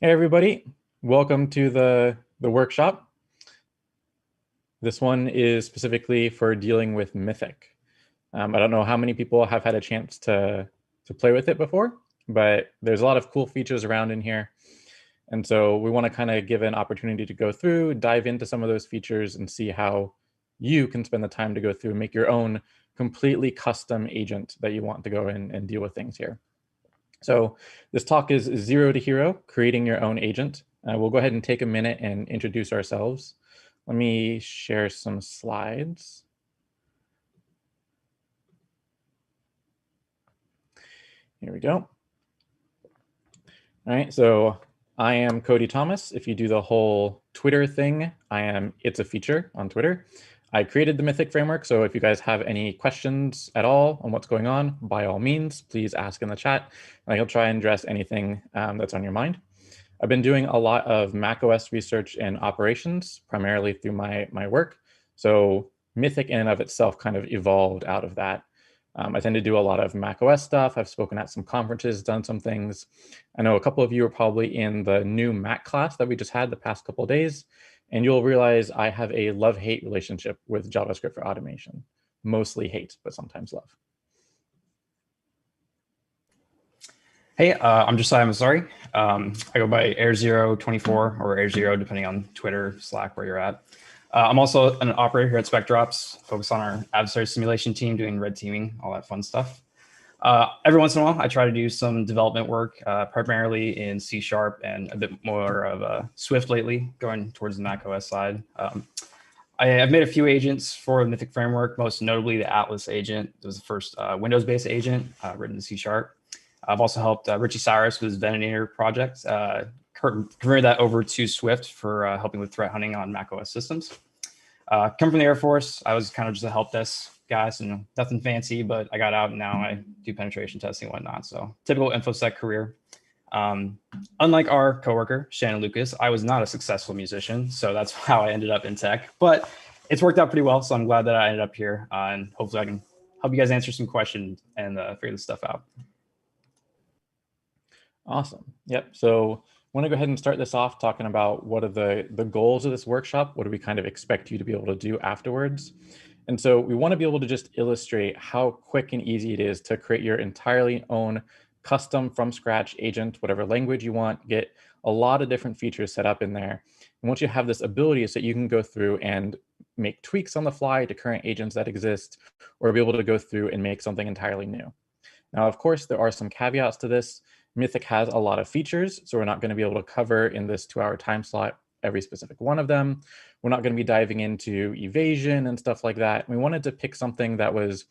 Hey everybody, welcome to the workshop. This one is specifically for dealing with Mythic. I don't know how many people have had a chance to play with it before, but there's a lot of cool features around in here. And so we want to kind of give an opportunity to go through, dive into some of those features and see how you can spend the time to go through and make your own completely custom agent that you want to go in and deal with things here. So this talk is Zero to Hero, creating your own agent. We'll go ahead and take a minute and introduce ourselves. Let me share some slides. Here we go. All right, so I am Cody Thomas. If you do the whole Twitter thing, It's a Feature on Twitter. I created the Mythic framework, so if you guys have any questions at all on what's going on, by all means, please ask in the chat. I'll try and address anything that's on your mind. I've been doing a lot of macOS research and operations, primarily through my work. So Mythic in and of itself kind of evolved out of that. I tend to do a lot of macOS stuff. I've spoken at some conferences, done some things. I know a couple of you are probably in the new Mac class that we just had the past couple of days, and you'll realize I have a love-hate relationship with JavaScript for automation. Mostly hate, but sometimes love. Hey, I'm Josiah Massari. I go by Air024 or Air0, depending on Twitter, Slack, where you're at. I'm also an operator here at SpecDrops, focused on our adversary simulation team, doing red teaming, all that fun stuff. Every once in a while, I try to do some development work, primarily in C# and a bit more of Swift lately, going towards the macOS side. I've made a few agents for the Mythic framework, most notably the Atlas agent. It was the first Windows-based agent written in C#. I've also helped Richie Cyrus with his Venator project, converted that over to Swift for helping with threat hunting on macOS systems. Come from the Air Force, I was kind of just a help desk guy, so nothing fancy, but I got out and now I do penetration testing and whatnot. So typical InfoSec career. Unlike our coworker, Shannon Lucas, I was not a successful musician, so that's how I ended up in tech. But it's worked out pretty well, so I'm glad that I ended up here, and hopefully I can help you guys answer some questions and figure this stuff out. Awesome. Yep. So I want to go ahead and start this off talking about what are the goals of this workshop. What do we kind of expect you to be able to do afterwards? And so we want to be able to just illustrate how quick and easy it is to create your entirely own custom from scratch agent, whatever language you want, get a lot of different features set up in there. And once you have this ability so that you can go through and make tweaks on the fly to current agents that exist, or be able to go through and make something entirely new. Now, of course, there are some caveats to this. Mythic has a lot of features, so we're not going to be able to cover in this 2-hour time slot every specific one of them. We're not going to be diving into evasion and stuff like that. We wanted to pick something that was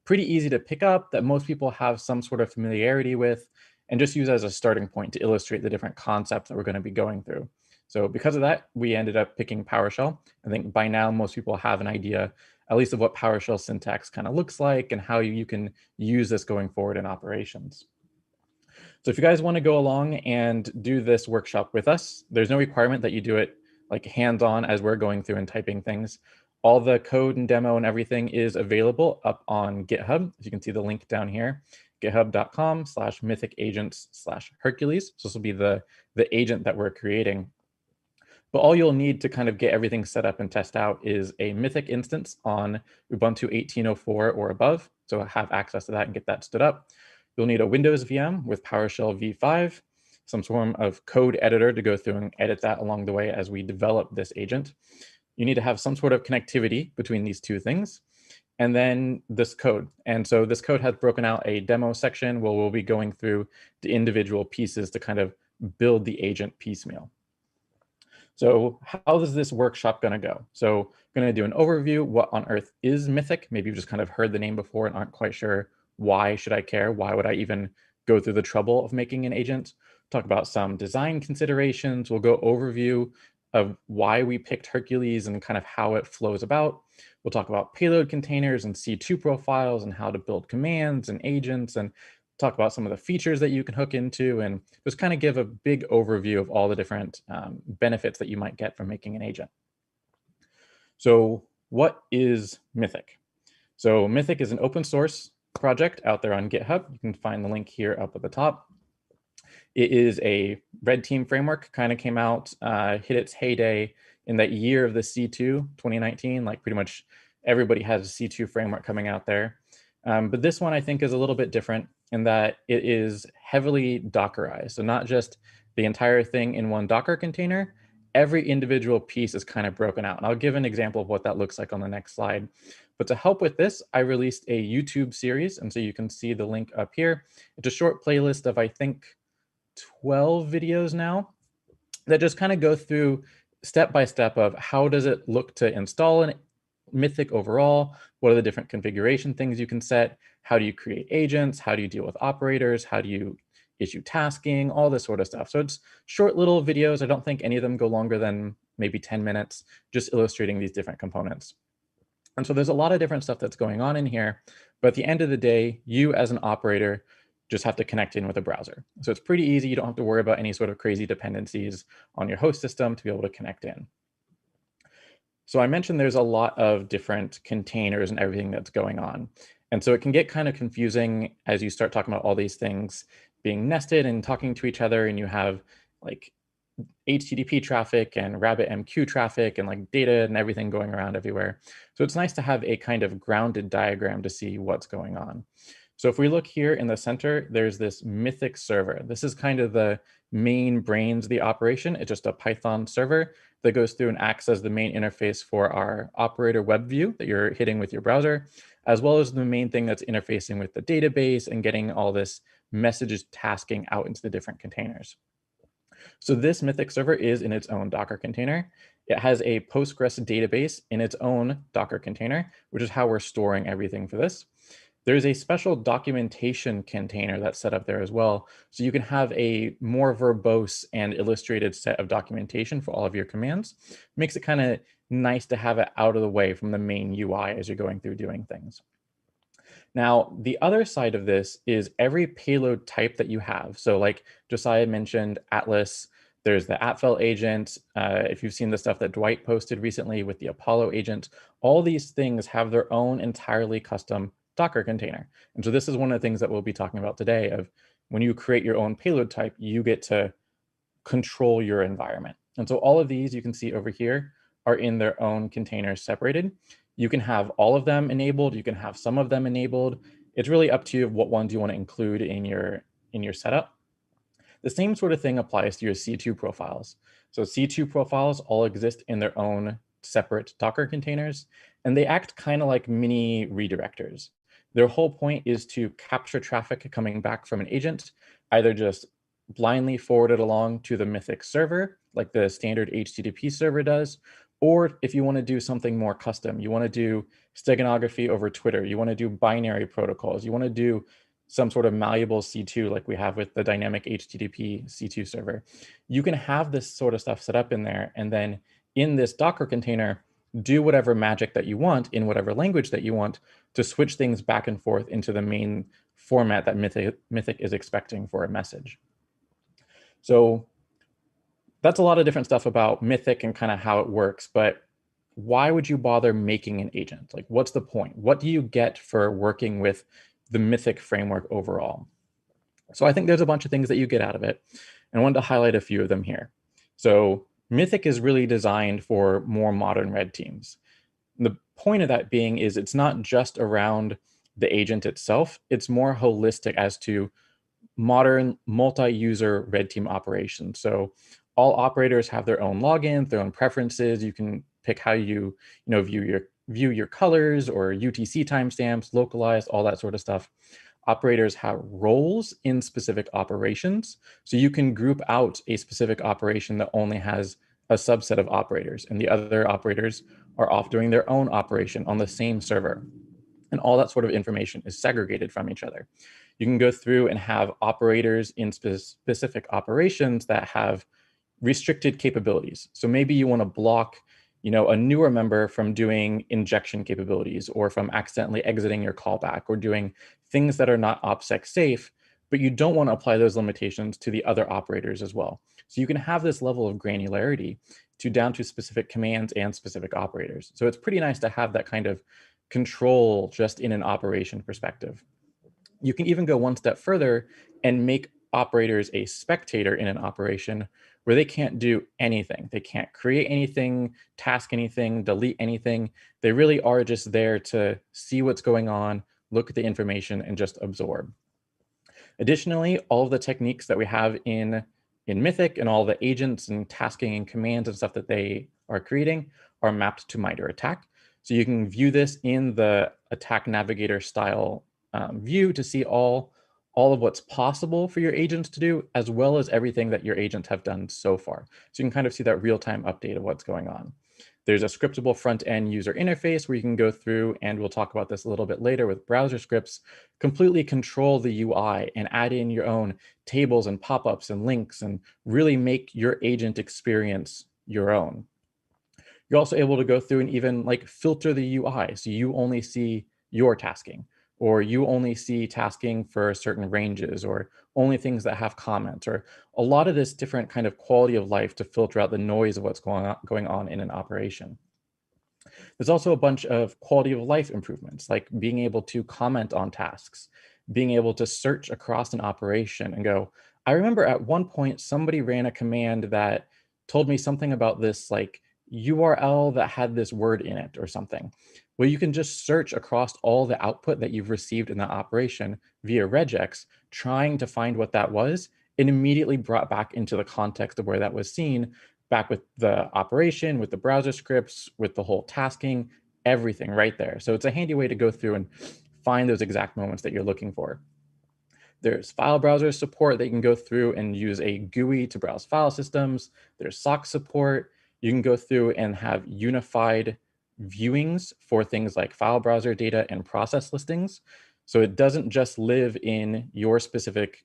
pretty easy to pick up, that most people have some sort of familiarity with, and just use as a starting point to illustrate the different concepts that we're going to be going through. So because of that, we ended up picking PowerShell. I think by now most people have an idea, at least of what PowerShell syntax kind of looks like and how you can use this going forward in operations. So if you guys want to go along and do this workshop with us, there's no requirement that you do it like hands-on as we're going through and typing things. All the code and demo and everything is available up on GitHub. As you can see the link down here, github.com/mythicagents/Hercules. So this will be the agent that we're creating. But all you'll need to kind of get everything set up and test out is a Mythic instance on Ubuntu 18.04 or above. So have access to that and get that stood up. You'll need a Windows VM with PowerShell v5, some form of code editor to go through and edit that along the way as we develop this agent. You need to have some sort of connectivity between these two things, and then this code. And so this code has broken out a demo section where we'll be going through the individual pieces to kind of build the agent piecemeal. So how is this workshop going to go? So I'm going to do an overview. What on earth is Mythic? Maybe you've just kind of heard the name before and aren't quite sure why should I care? Why would I even go through the trouble of making an agent? Talk about some design considerations. We'll go overview of why we picked Hercules and kind of how it flows about. We'll talk about payload containers and C2 profiles and how to build commands and agents, and talk about some of the features that you can hook into, and just kind of give a big overview of all the different benefits that you might get from making an agent. So what is Mythic? So Mythic is an open source project out there on GitHub. You can find the link here up at the top. It is a red team framework, kind of came out, hit its heyday in that year of the C2, 2019, like pretty much everybody has a C2 framework coming out there. But this one I think is a little bit different in that it is heavily Dockerized. So not just the entire thing in one Docker container, every individual piece is kind of broken out. And I'll give an example of what that looks like on the next slide. But to help with this, I released a YouTube series. And so you can see the link up here. It's a short playlist of, I think, 12 videos now that just kind of go through step by step of how does it look to install an Mythic overall? What are the different configuration things you can set? How do you create agents? How do you deal with operators? How do you issue tasking? All this sort of stuff. So it's short little videos. I don't think any of them go longer than maybe 10 minutes, just illustrating these different components. And so there's a lot of different stuff that's going on in here. But at the end of the day, you as an operator just have to connect in with a browser. So it's pretty easy. You don't have to worry about any sort of crazy dependencies on your host system to be able to connect in. So I mentioned there's a lot of different containers and everything that's going on. And so it can get kind of confusing as you start talking about all these things being nested and talking to each other, and you have like HTTP traffic and RabbitMQ traffic and like data and everything going around everywhere. So it's nice to have a kind of grounded diagram to see what's going on. So if we look here in the center, there's this Mythic server. This is kind of the main brains of the operation. It's just a Python server that goes through and acts as the main interface for our operator web view that you're hitting with your browser, as well as the main thing that's interfacing with the database and getting all this messages tasking out into the different containers. So this Mythic server is in its own Docker container. It has a Postgres database in its own Docker container, which is how we're storing everything for this. There's a special documentation container that's set up there as well. So you can have a more verbose and illustrated set of documentation for all of your commands. Makes it kind of nice to have it out of the way from the main UI as you're going through doing things. Now, the other side of this is every payload type that you have. So like Josiah mentioned, Atlas, there's the Atfel agent. If you've seen the stuff that Dwight posted recently with the Apollo agent, all these things have their own entirely custom Docker container. And so this is one of the things that we'll be talking about today of when you create your own payload type, you get to control your environment. And so all of these you can see over here are in their own containers separated. You can have all of them enabled. You can have some of them enabled. It's really up to you what ones you want to include in your setup. The same sort of thing applies to your C2 profiles. So C2 profiles all exist in their own separate Docker containers, and they act kind of like mini redirectors. Their whole point is to capture traffic coming back from an agent, either just blindly forward it along to the Mythic server, like the standard HTTP server does, or if you want to do something more custom, you want to do steganography over Twitter, you want to do binary protocols, you want to do some sort of malleable C2 like we have with the dynamic HTTP C2 server. You can have this sort of stuff set up in there, and then in this Docker container, do whatever magic that you want in whatever language that you want to switch things back and forth into the main format that Mythic is expecting for a message. So that's a lot of different stuff about Mythic and kind of how it works, but why would you bother making an agent? Like, what's the point? What do you get for working with the Mythic framework overall? So I think there's a bunch of things that you get out of it, and I wanted to highlight a few of them here. So Mythic is really designed for more modern red teams. The point of that being is it's not just around the agent itself, it's more holistic as to modern multi-user red team operations. So all operators have their own login, their own preferences. You can pick how you view your colors or UTC timestamps, localized, all that sort of stuff. Operators have roles in specific operations. So you can group out a specific operation that only has a subset of operators, and the other operators are off doing their own operation on the same server. And all that sort of information is segregated from each other. You can go through and have operators in specific operations that have restricted capabilities. So maybe you want to block a newer member from doing injection capabilities or from accidentally exiting your callback or doing things that are not OPSEC safe, but you don't want to apply those limitations to the other operators as well. So you can have this level of granularity down to specific commands and specific operators. So it's pretty nice to have that kind of control just in an operation perspective. You can even go one step further and make operators a spectator in an operation where they can't do anything. They can't create anything, task anything, delete anything. They really are just there to see what's going on, look at the information, and just absorb. Additionally, all of the techniques that we have in Mythic and all the agents and tasking and commands and stuff that they are creating are mapped to MITRE ATT&CK. So you can view this in the attack navigator style view to see all of what's possible for your agents to do, as well as everything that your agents have done so far. So you can kind of see that real-time update of what's going on. There's a scriptable front-end user interface where you can go through, and we'll talk about this a little bit later with browser scripts, completely control the UI and add in your own tables and pop-ups and links and really make your agent experience your own. You're also able to go through and even like filter the UI. So you only see your tasking, or you only see tasking for certain ranges, or only things that have comments, or a lot of this different kind of quality of life to filter out the noise of what's going on in an operation. There's also a bunch of quality of life improvements, like being able to comment on tasks, being able to search across an operation and go, I remember at one point somebody ran a command that told me something about this like URL that had this word in it or something. Well, you can just search across all the output that you've received in that operation via regex, trying to find what that was, and immediately brought back into the context of where that was seen, back with the operation, with the browser scripts, with the whole tasking, everything right there. So it's a handy way to go through and find those exact moments that you're looking for. There's file browser support that you can go through and use a GUI to browse file systems. There's SOC support. You can go through and have unified viewings for things like file browser data and process listings. So it doesn't just live in your specific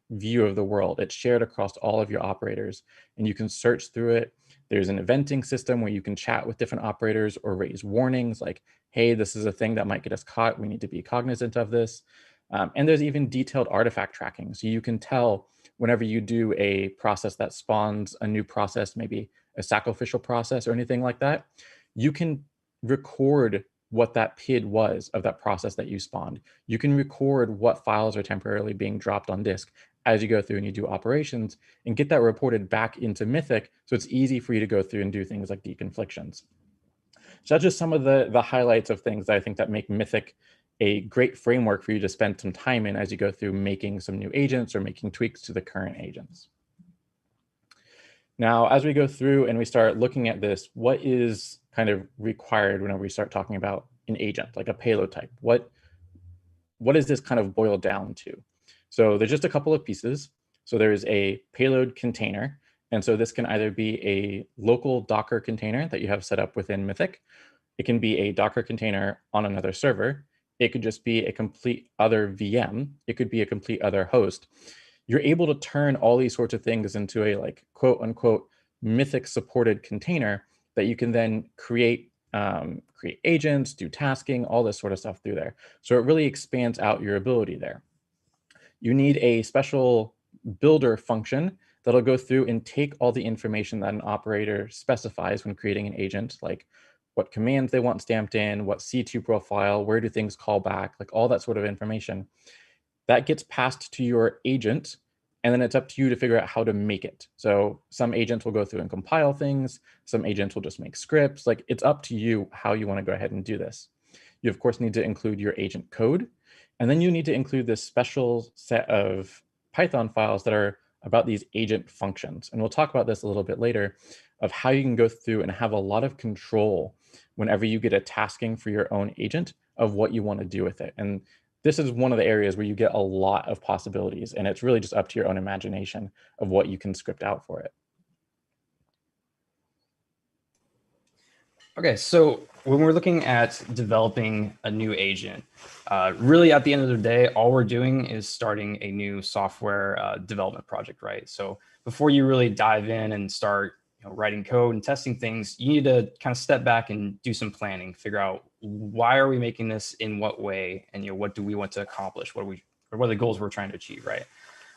view of the world. It's shared across all of your operators, and you can search through it. There's an eventing system where you can chat with different operators or raise warnings like, hey, this is a thing that might get us caught. We need to be cognizant of this. And there's even detailed artifact tracking. So you can tell whenever you do a process that spawns a new process, maybe a sacrificial process or anything like that, you can record what that PID was of that process that you spawned. You can record what files are temporarily being dropped on disk as you go through and you do operations, and get that reported back into Mythic, so it's easy for you to go through and do things like deconflictions. So that's just some of the highlights of things that I think that make Mythic a great framework for you to spend some time in as you go through making some new agents or making tweaks to the current agents. Now, as we go through and we start looking at this, what is kind of required whenever we start talking about an agent, like a payload type? What is this kind of boiled down to? So there's just a couple of pieces. So there's a payload container. And so this can either be a local Docker container that you have set up within Mythic. It can be a Docker container on another server. It could just be a complete other VM. It could be a complete other host. You're able to turn all these sorts of things into a like quote unquote Mythic supported container that you can then create agents, do tasking, all this sort of stuff through there. So it really expands out your ability there. You need a special builder function that'll go through and take all the information that an operator specifies when creating an agent, like what commands they want stamped in, what C2 profile, where do things call back, like all that sort of information. That gets passed to your agent, and then it's up to you to figure out how to make it. So some agents will go through and compile things. Some agents will just make scripts. Like it's up to you how you want to go ahead and do this. You, of course, need to include your agent code. And then you need to include this special set of Python files that are about these agent functions. And we'll talk about this a little bit later of how you can go through and have a lot of control whenever you get a tasking for your own agent of what you want to do with it. And this is one of the areas where you get a lot of possibilities, and it's really just up to your own imagination of what you can script out for it. Okay, so when we're looking at developing a new agent, really at the end of the day, all we're doing is starting a new software development project, right? So before you really dive in and start writing code and testing things, you need to kind of step back and do some planning, figure out why are we making this in what way, and what do we want to accomplish, what are the goals we're trying to achieve, right?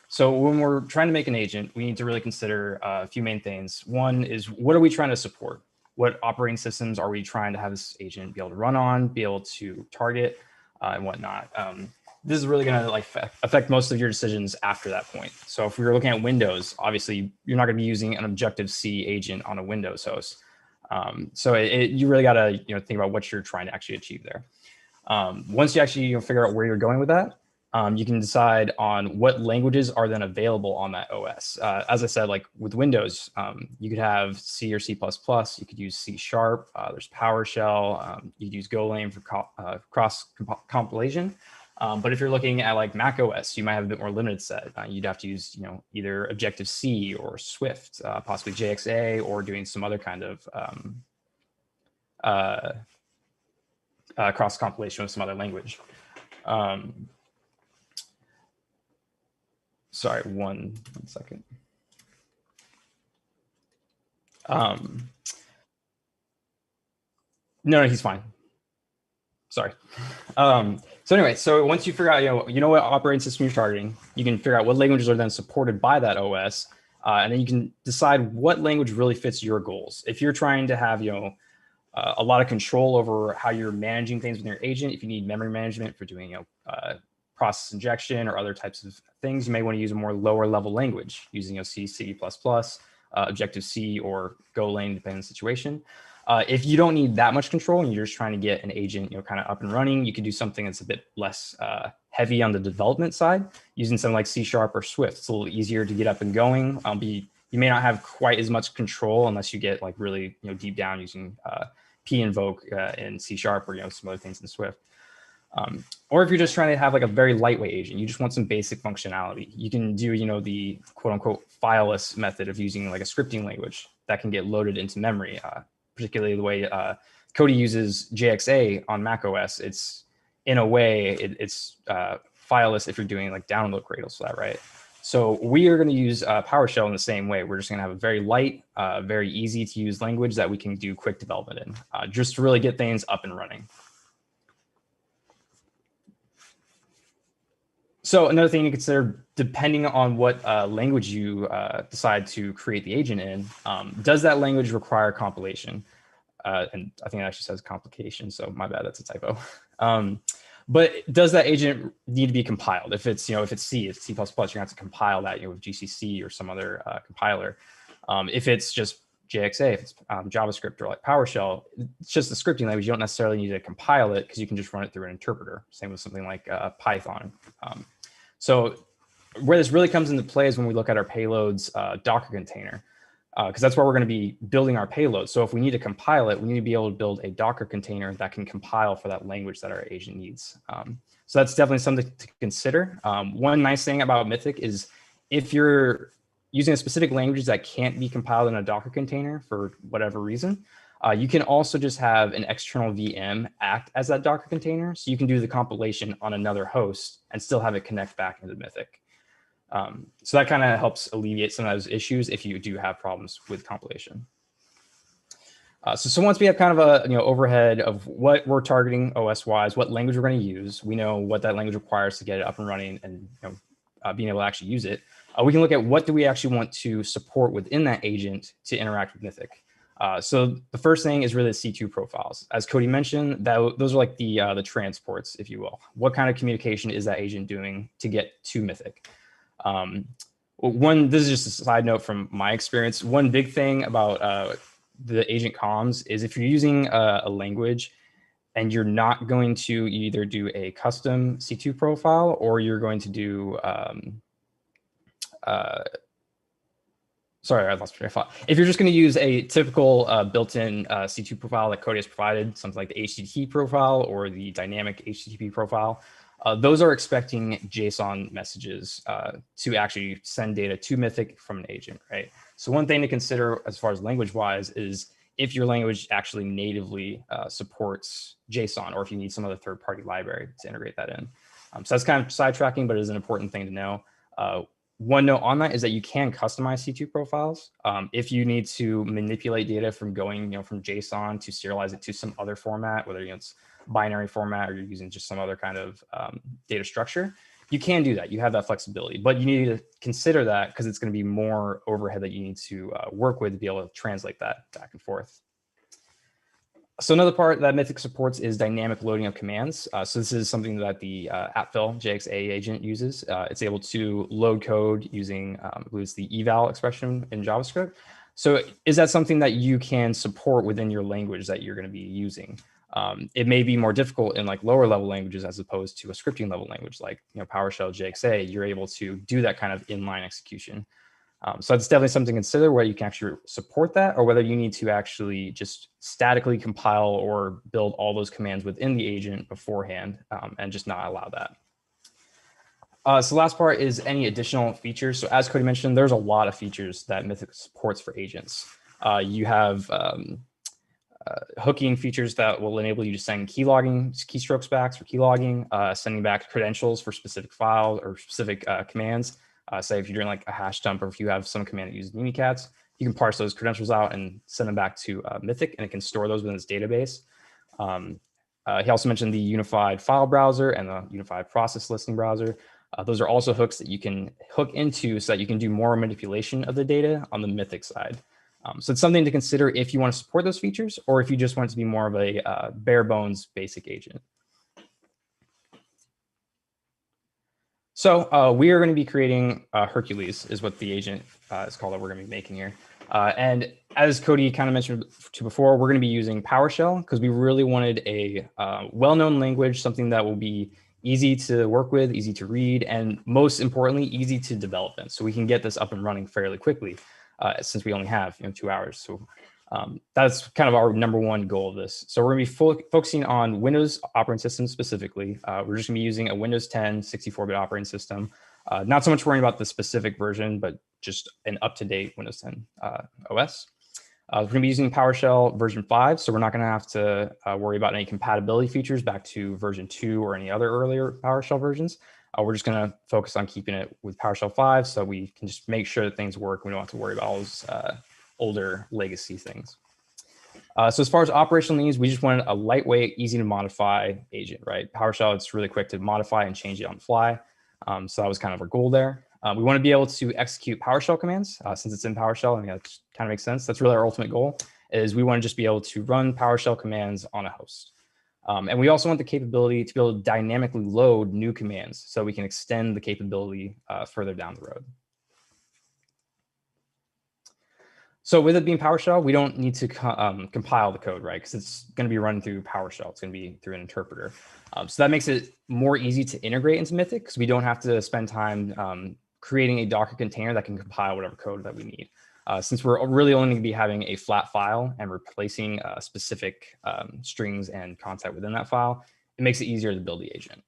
So when we're trying to make an agent, we need to really consider a few main things. One is, what are we trying to support? What operating systems are we trying to have this agent be able to run on, be able to target, and whatnot? this is really going to like affect most of your decisions after that point. So if we were looking at Windows, obviously you're not going to be using an Objective-C agent on a Windows host. So you really got to think about what you're trying to actually achieve there. Once you actually figure out where you're going with that, you can decide on what languages are then available on that OS. As I said, like with Windows, you could have C or C++, you could use C#, there's PowerShell, you could use Golang for cross compilation. But if you're looking at like Mac OS, you might have a bit more limited set. You'd have to use either Objective-C or Swift, possibly JXA, or doing some other kind of cross compilation with some other language. Sorry, one second. No, he's fine. Sorry. So anyway, so once you figure out, you know what operating system you're targeting, you can figure out what languages are then supported by that OS, and then you can decide what language really fits your goals. If you're trying to have, a lot of control over how you're managing things with your agent, if you need memory management for doing, process injection or other types of things, you may want to use a more lower level language using C, C++, Objective-C, or Golang, depending on the situation. If you don't need that much control and you're just trying to get an agent, kind of up and running, you could do something that's a bit less heavy on the development side, using something like C# or Swift. It's a little easier to get up and going. You may not have quite as much control unless you get like really deep down using pinvoke in C# or some other things in Swift. Or if you're just trying to have like a very lightweight agent, you just want some basic functionality, you can do the quote unquote fileless method of using like a scripting language that can get loaded into memory. Particularly the way Cody uses JXA on Mac OS, it's in a way it's fileless if you're doing like download cradles for that, right? So we are going to use PowerShell in the same way. We're just going to have a very light, very easy to use language that we can do quick development in, just to really get things up and running. So another thing to consider, depending on what language you decide to create the agent in, does that language require compilation? And I think it actually says complication, so my bad, that's a typo. But does that agent need to be compiled? If it's if it's C, it's C++, you're gonna have to compile that with GCC or some other compiler. If it's just JXA, if it's JavaScript or like PowerShell, it's just a scripting language. You don't necessarily need to compile it because you can just run it through an interpreter. Same with something like Python. So where this really comes into play is when we look at our payloads Docker container, because that's where we're going to be building our payload. So if we need to compile it, we need to be able to build a Docker container that can compile for that language that our agent needs. So that's definitely something to consider. One nice thing about Mythic is if you're using a specific language that can't be compiled in a Docker container for whatever reason, you can also just have an external VM act as that Docker container. So you can do the compilation on another host and still have it connect back into Mythic. So that kind of helps alleviate some of those issues if you do have problems with compilation. So once we have kind of a overhead of what we're targeting OS-wise, what language we're going to use, we know what that language requires to get it up and running and being able to actually use it. We can look at what do we actually want to support within that agent to interact with Mythic. So the first thing is really the C2 profiles. As Cody mentioned, those are like the transports, if you will. What kind of communication is that agent doing to get to Mythic? This is just a side note from my experience. One big thing about the agent comms is if you're using a language and you're not going to either do a custom C2 profile or you're going to do sorry, I lost my train of thought. If you're just going to use a typical built-in C2 profile that Cody has provided, something like the HTTP profile or the dynamic HTTP profile, those are expecting JSON messages to actually send data to Mythic from an agent, right? So one thing to consider as far as language-wise is if your language actually natively supports JSON or if you need some other third-party library to integrate that in. So that's kind of sidetracking, but it is an important thing to know. One note on that is that you can customize C2 profiles. If you need to manipulate data from going, from JSON to serialize it to some other format, whether it's binary format or you're using just some other kind of data structure, you can do that. You have that flexibility, but you need to consider that because it's going to be more overhead that you need to work with to be able to translate that back and forth. So another part that Mythic supports is dynamic loading of commands. So this is something that the appfill JXA agent uses. It's able to load code using, I believe it's the eval expression in JavaScript. So is that something that you can support within your language that you're going to be using? It may be more difficult in like lower level languages as opposed to a scripting level language like PowerShell, JXA. You're able to do that kind of inline execution. So that's definitely something to consider, whether you can actually support that or whether you need to actually just statically compile or build all those commands within the agent beforehand and just not allow that. So the last part is any additional features. So as Cody mentioned, there's a lot of features that Mythic supports for agents. You have hooking features that will enable you to send key logging, keystrokes back for key logging, sending back credentials for specific files or specific commands. Say if you're doing like a hash dump or if you have some command that uses Mimikatz, you can parse those credentials out and send them back to Mythic, and it can store those within its database. He also mentioned the unified file browser and the unified process listing browser. Those are also hooks that you can hook into so that you can do more manipulation of the data on the Mythic side. So it's something to consider if you want to support those features or if you just want it to be more of a bare bones basic agent. So we are going to be creating Hercules is what the agent is called that we're going to be making here. And as Cody kind of mentioned to before, we're going to be using PowerShell because we really wanted a well-known language, something that will be easy to work with, easy to read, and most importantly, easy to develop in. So we can get this up and running fairly quickly since we only have 2 hours. So that's kind of our number one goal of this. So we're going to be focusing on Windows operating system specifically. We're just going to be using a Windows 10 64-bit operating system. Not so much worrying about the specific version, but just an up-to-date Windows 10 OS. We're going to be using PowerShell version 5, so we're not going to have to worry about any compatibility features back to version 2 or any other earlier PowerShell versions. We're just going to focus on keeping it with PowerShell 5 so we can just make sure that things work. We don't have to worry about all those older legacy things. So as far as operational needs, we just wanted a lightweight, easy to modify agent, right? PowerShell, it's really quick to modify and change it on the fly. So that was kind of our goal there. We want to be able to execute PowerShell commands since it's in PowerShell. I mean, that kind of makes sense. That's really our ultimate goal is we want to just be able to run PowerShell commands on a host. And we also want the capability to be able to dynamically load new commands so we can extend the capability further down the road. So with it being PowerShell, we don't need to compile the code, right? Because it's going to be run through PowerShell. It's going to be through an interpreter. So that makes it more easy to integrate into Mythic because we don't have to spend time creating a Docker container that can compile whatever code that we need. Since we're really only going to be having a flat file and replacing specific strings and content within that file, it makes it easier to build the agent.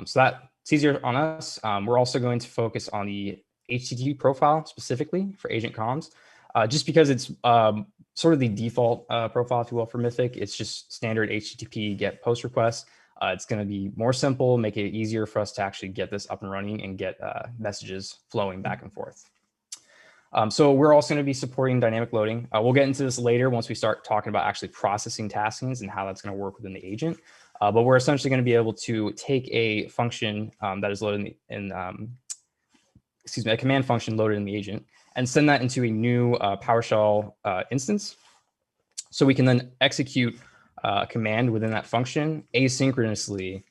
So that's easier on us. We're also going to focus on the HTTP profile specifically for agent comms. Just because it's sort of the default profile, if you will, for Mythic. It's just standard HTTP GET POST requests. It's going to be more simple, make it easier for us to actually get this up and running and get messages flowing back and forth. So we're also going to be supporting dynamic loading. We'll get into this later once we start talking about actually processing taskings and how that's going to work within the agent. But we're essentially going to be able to take a function that is loaded in a command function loaded in the agent and send that into a new PowerShell instance. So we can then execute a command within that function asynchronously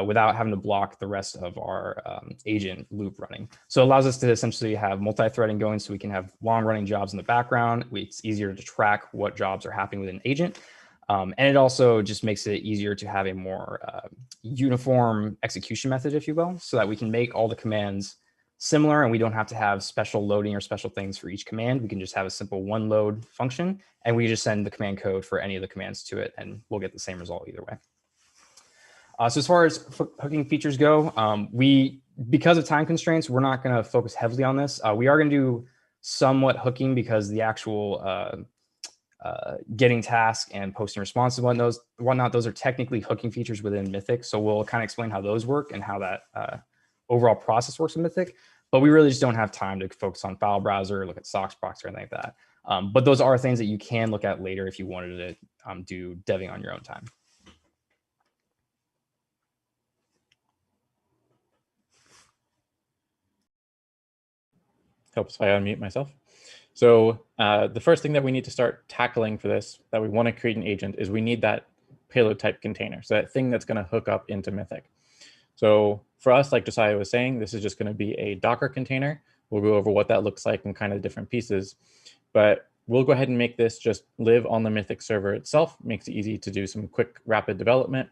without having to block the rest of our agent loop running. So it allows us to essentially have multi-threading going so we can have long-running jobs in the background. It's easier to track what jobs are happening within an agent. And it also just makes it easier to have a more uniform execution method, if you will, so that we can make all the commands similar and we don't have to have special loading or special things for each command. We can just have a simple one load function and we just send the command code for any of the commands to it and we'll get the same result either way. So as far as hooking features go, because of time constraints, we're not going to focus heavily on this. We are going to do somewhat hooking because the actual getting tasks and posting responses and whatnot, those are technically hooking features within Mythic. So we'll kind of explain how those work and how that overall process works in Mythic. But we really just don't have time to focus on file browser, look at socks proxy or anything like that. But those are things that you can look at later if you wanted to do deving on your own time. Helps if I unmute myself. So the first thing that we need to start tackling for this, that we want to create an agent, is we need that payload type container. So that thing that's going to hook up into Mythic. So for us, like Josiah was saying, this is just going to be a Docker container. We'll go over what that looks like and kind of different pieces. But we'll go ahead and make this just live on the Mythic server itself. Makes it easy to do some quick, rapid development.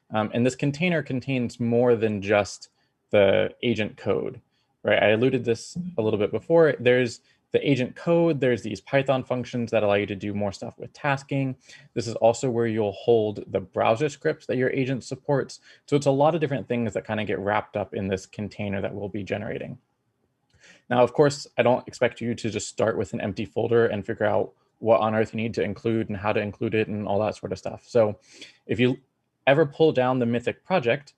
And this container contains more than just the agent code, right? I alluded this a little bit before. There's the agent code, there's these Python functions that allow you to do more stuff with tasking. This is also where you'll hold the browser scripts that your agent supports. So it's a lot of different things that kind of get wrapped up in this container that we'll be generating. Now, of course, I don't expect you to just start with an empty folder and figure out what on earth you need to include and how to include it and all that sort of stuff. So if you ever pull down the Mythic project,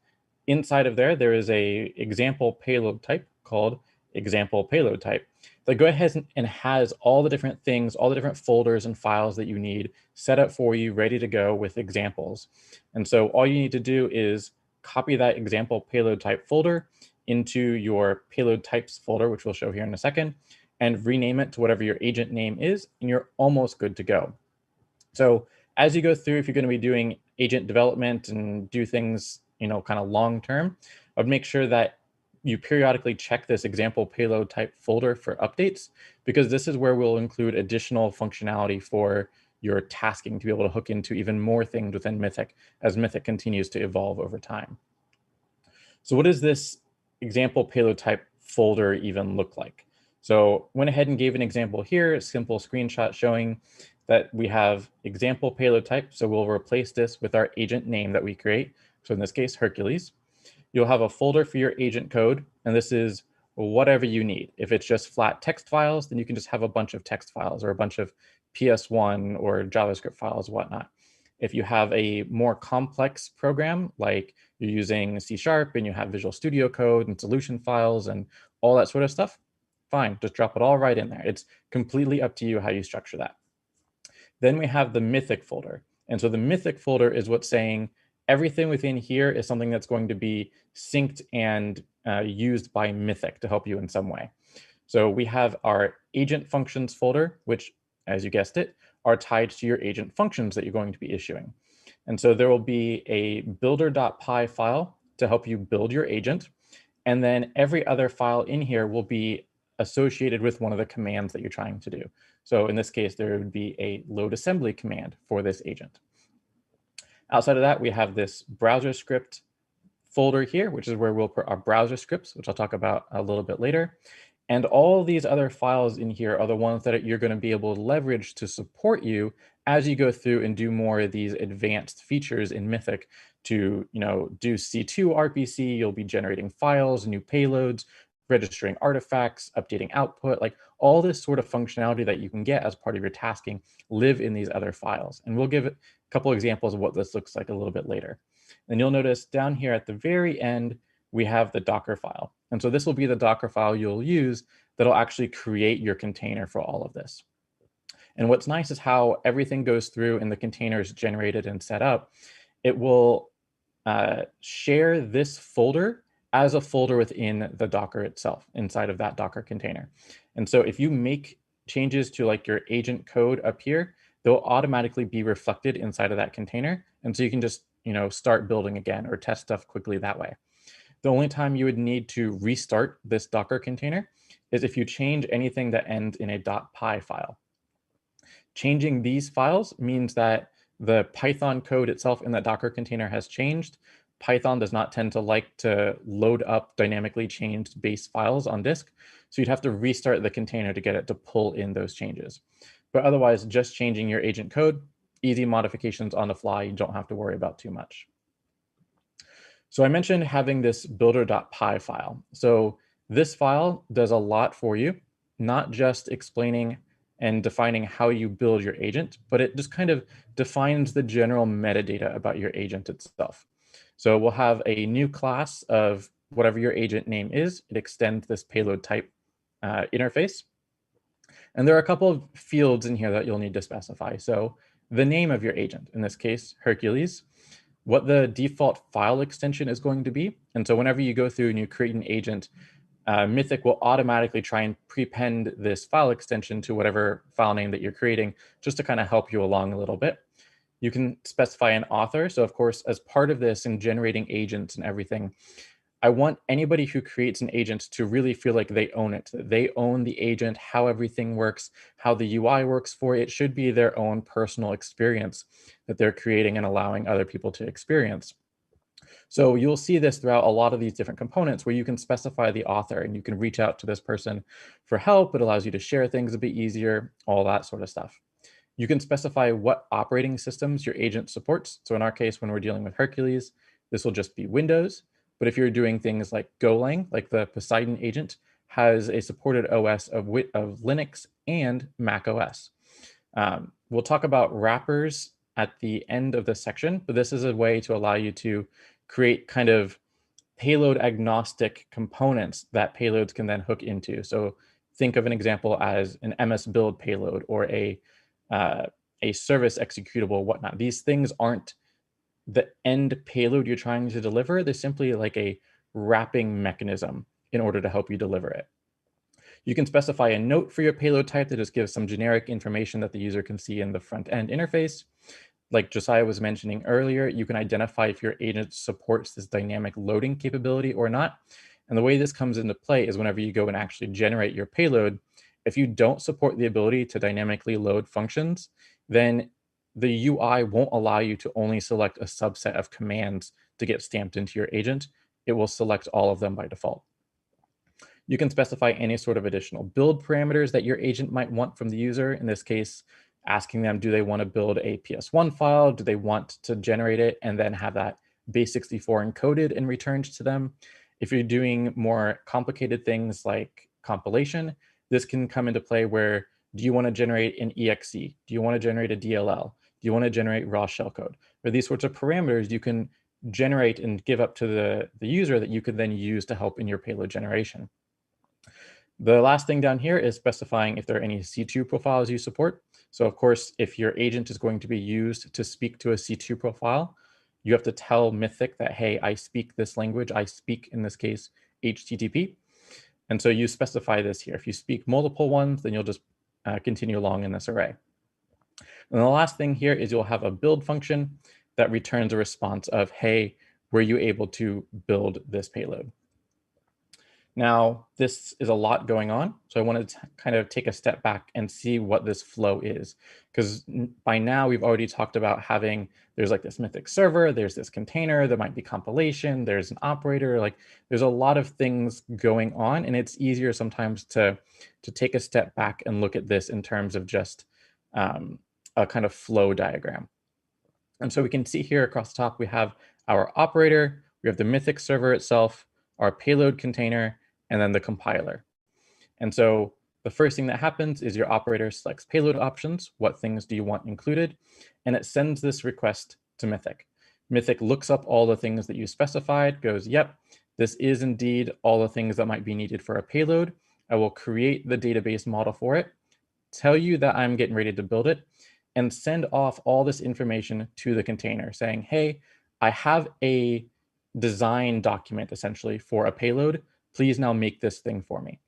inside of there is a example payload type called example payload type that go ahead and has all the different things, all the different folders and files that you need set up for you, ready to go with examples. And so all you need to do is copy that example payload type folder into your payload types folder, which we'll show here in a second, and rename it to whatever your agent name is, and you're almost good to go. So as you go through, if you're going to be doing agent development and do things, kind of long term, I would make sure that you periodically check this example payload type folder for updates, because this is where we'll include additional functionality for your tasking to be able to hook into even more things within Mythic as Mythic continues to evolve over time. So what does this example payload type folder even look like? So went ahead and gave an example here, a simple screenshot showing that we have example payload type. So we'll replace this with our agent name that we create. So in this case, Hercules. You'll have a folder for your agent code, and this is whatever you need. If it's just flat text files, then you can just have a bunch of text files or a bunch of PS1 or JavaScript files, whatnot. If you have a more complex program, like you're using C# and you have Visual Studio Code and solution files and all that sort of stuff, fine, just drop it all right in there. It's completely up to you how you structure that. Then we have the Mythic folder. And so the Mythic folder is what's saying everything within here is something that's going to be synced and used by Mythic to help you in some way. So we have our agent functions folder, which, as you guessed it, are tied to your agent functions that you're going to be issuing. And so there will be a builder.py file to help you build your agent. And then every other file in here will be associated with one of the commands that you're trying to do. So in this case, there would be a load assembly command for this agent. Outside of that, we have this browser script folder here, which is where we'll put our browser scripts, which I'll talk about a little bit later. And all these other files in here are the ones that you're going to be able to leverage to support you as you go through and do more of these advanced features in Mythic to, do C2 RPC. You'll be generating files, new payloads, registering artifacts, updating output, like all this sort of functionality that you can get as part of your tasking live in these other files. And we'll give a couple examples of what this looks like a little bit later. And you'll notice down here at the very end, we have the Docker file. And so this will be the Docker file you'll use that'll actually create your container for all of this. And what's nice is how everything goes through and the container is generated and set up. It will share this folder as a folder within the Docker itself, inside of that Docker container. And so if you make changes to like your agent code up here, they'll automatically be reflected inside of that container. And so you can just, start building again or test stuff quickly that way. The only time you would need to restart this Docker container is if you change anything that ends in a .py file. Changing these files means that the Python code itself in that Docker container has changed. Python does not tend to like to load up dynamically changed base files on disk. So you'd have to restart the container to get it to pull in those changes. But otherwise, just changing your agent code, easy modifications on the fly, you don't have to worry about too much. So I mentioned having this builder.py file. So this file does a lot for you, not just explaining and defining how you build your agent, but it just kind of defines the general metadata about your agent itself. So we'll have a new class of whatever your agent name is. It extends this payload type interface. And there are a couple of fields in here that you'll need to specify. So the name of your agent, in this case, Hercules, what the default file extension is going to be. And so whenever you go through and you create an agent, Mythic will automatically try and prepend this file extension to whatever file name that you're creating, just to kind of help you along a little bit. You can specify an author. So of course, as part of this and generating agents and everything, I want anybody who creates an agent to really feel like they own it. They own the agent, how everything works, how the UI works for it. It should be their own personal experience that they're creating and allowing other people to experience. So you'll see this throughout a lot of these different components where you can specify the author and you can reach out to this person for help. It allows you to share things a bit easier, all that sort of stuff. You can specify what operating systems your agent supports. So in our case, when we're dealing with Hercules, this will just be Windows. But if you're doing things like Golang, like the Poseidon agent, has a supported OS of Linux and Mac OS. We'll talk about wrappers at the end of this section, but this is a way to allow you to create kind of payload agnostic components that payloads can then hook into. So think of an example as an MS build payload or a service executable, whatnot. These things aren't the end payload you're trying to deliver. They're simply like a wrapping mechanism in order to help you deliver it. You can specify a note for your payload type that just gives some generic information that the user can see in the front end interface. Like Josiah was mentioning earlier, you can identify if your agent supports this dynamic loading capability or not. And the way this comes into play is whenever you go and actually generate your payload, if you don't support the ability to dynamically load functions, then the UI won't allow you to only select a subset of commands to get stamped into your agent. It will select all of them by default. You can specify any sort of additional build parameters that your agent might want from the user. In this case, asking them, do they want to build a PS1 file? Do they want to generate it and then have that base64 encoded and returned to them? If you're doing more complicated things like compilation, this can come into play where, do you want to generate an exe? Do you want to generate a DLL? Do you want to generate raw shellcode? Or these sorts of parameters you can generate and give up to the user that you could then use to help in your payload generation. The last thing down here is specifying if there are any C2 profiles you support. So of course, if your agent is going to be used to speak to a C2 profile, you have to tell Mythic that, hey, I speak this language. I speak, in this case, HTTP. And so you specify this here. If you speak multiple ones, then you'll just continue along in this array. And the last thing here is you'll have a build function that returns a response of, hey, were you able to build this payload? Now, this is a lot going on, so I wanted to kind of take a step back and see what this flow is. Because by now, we've already talked about having, there's like this Mythic server, there's this container, there might be compilation, there's an operator, like there's a lot of things going on, and it's easier sometimes to take a step back and look at this in terms of just a kind of flow diagram. And so we can see here across the top, we have our operator, we have the Mythic server itself, our payload container, and then the compiler. And so the first thing that happens is your operator selects payload options. What things do you want included? And it sends this request to Mythic. Mythic looks up all the things that you specified, goes, yep, this is indeed all the things that might be needed for a payload. I will create the database model for it, tell you that I'm getting ready to build it, and send off all this information to the container saying, hey, I have a design document essentially for a payload. Please now make this thing for me.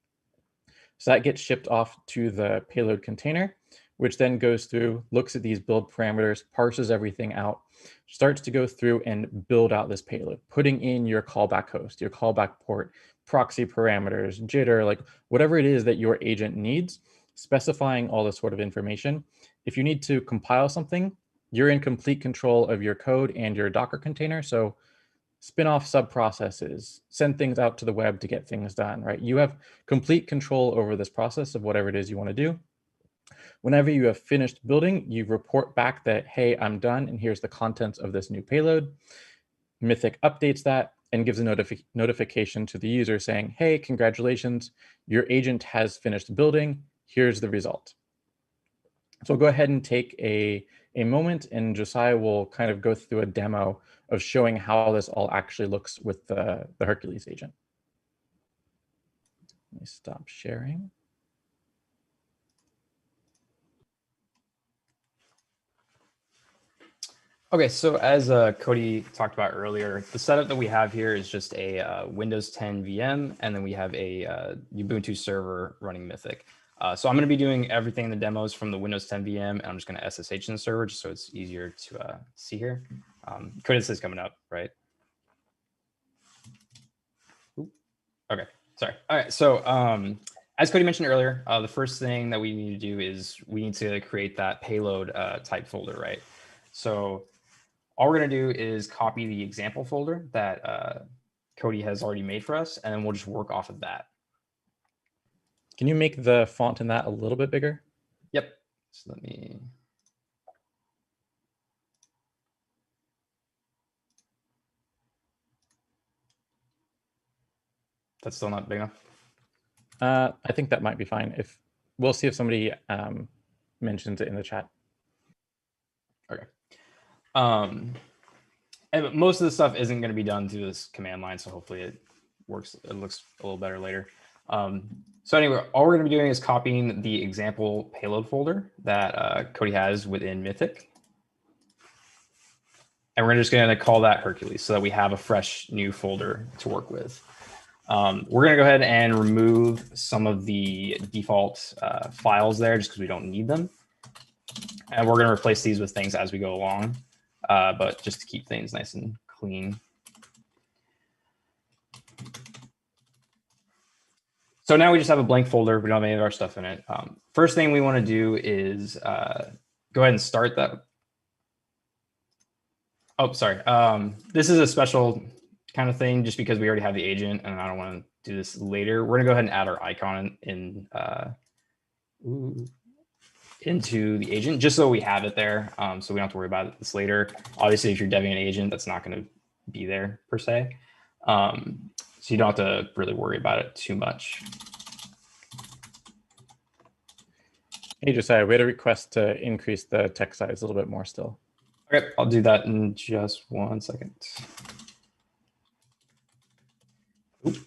So that gets shipped off to the payload container, which then goes through, looks at these build parameters, parses everything out, starts to go through and build out this payload, putting in your callback host, your callback port, proxy parameters, jitter, like whatever it is that your agent needs, specifying all this sort of information. If you need to compile something, you're in complete control of your code and your Docker container. So spin off sub-processes, send things out to the web to get things done, right? You have complete control over this process of whatever it is you want to do. Whenever you have finished building, you report back that, hey, I'm done, and here's the contents of this new payload. Mythic updates that and gives a notification to the user saying, hey, congratulations, your agent has finished building. Here's the result. So I'll go ahead and take a moment, and Josiah will kind of go through a demo of showing how this all actually looks with the Hercules agent. Let me stop sharing. Okay, so as Cody talked about earlier, the setup that we have here is just a Windows 10 VM, and then we have a Ubuntu server running Mythic. So I'm going to be doing everything in the demos from the Windows 10 VM, and I'm just going to SSH in the server just so it's easier to see here. Cody, this is coming up, right? Oop. Okay, sorry. All right, so as Cody mentioned earlier, the first thing that we need to do is we need to create that payload type folder, right? So all we're going to do is copy the example folder that Cody has already made for us, and then we'll just work off of that. Can you make the font in that a little bit bigger? Yep. So let me. That's still not big enough. I think that might be fine. If we'll see if somebody mentions it in the chat. Okay. And most of the stuff isn't going to be done through this command line, so hopefully it works. It looks a little better later. So anyway, all we're going to be doing is copying the example payload folder that Cody has within Mythic. And we're just going to call that Hercules so that we have a fresh new folder to work with. We're going to go ahead and remove some of the default files there just because we don't need them. And we're going to replace these with things as we go along, but just to keep things nice and clean. So now we just have a blank folder. We don't have any of our stuff in it. First thing we want to do is go ahead and start that. Oh, sorry. This is a special kind of thing just because we already have the agent and I don't want to do this later. We're going to go ahead and add our icon into the agent just so we have it there, so we don't have to worry about this later. Obviously, if you're deving an agent, that's not going to be there per se. So you don't have to really worry about it too much. Hey, Josiah, we had a request to increase the text size a little bit more still. Okay, I'll do that in just 1 second. Oop.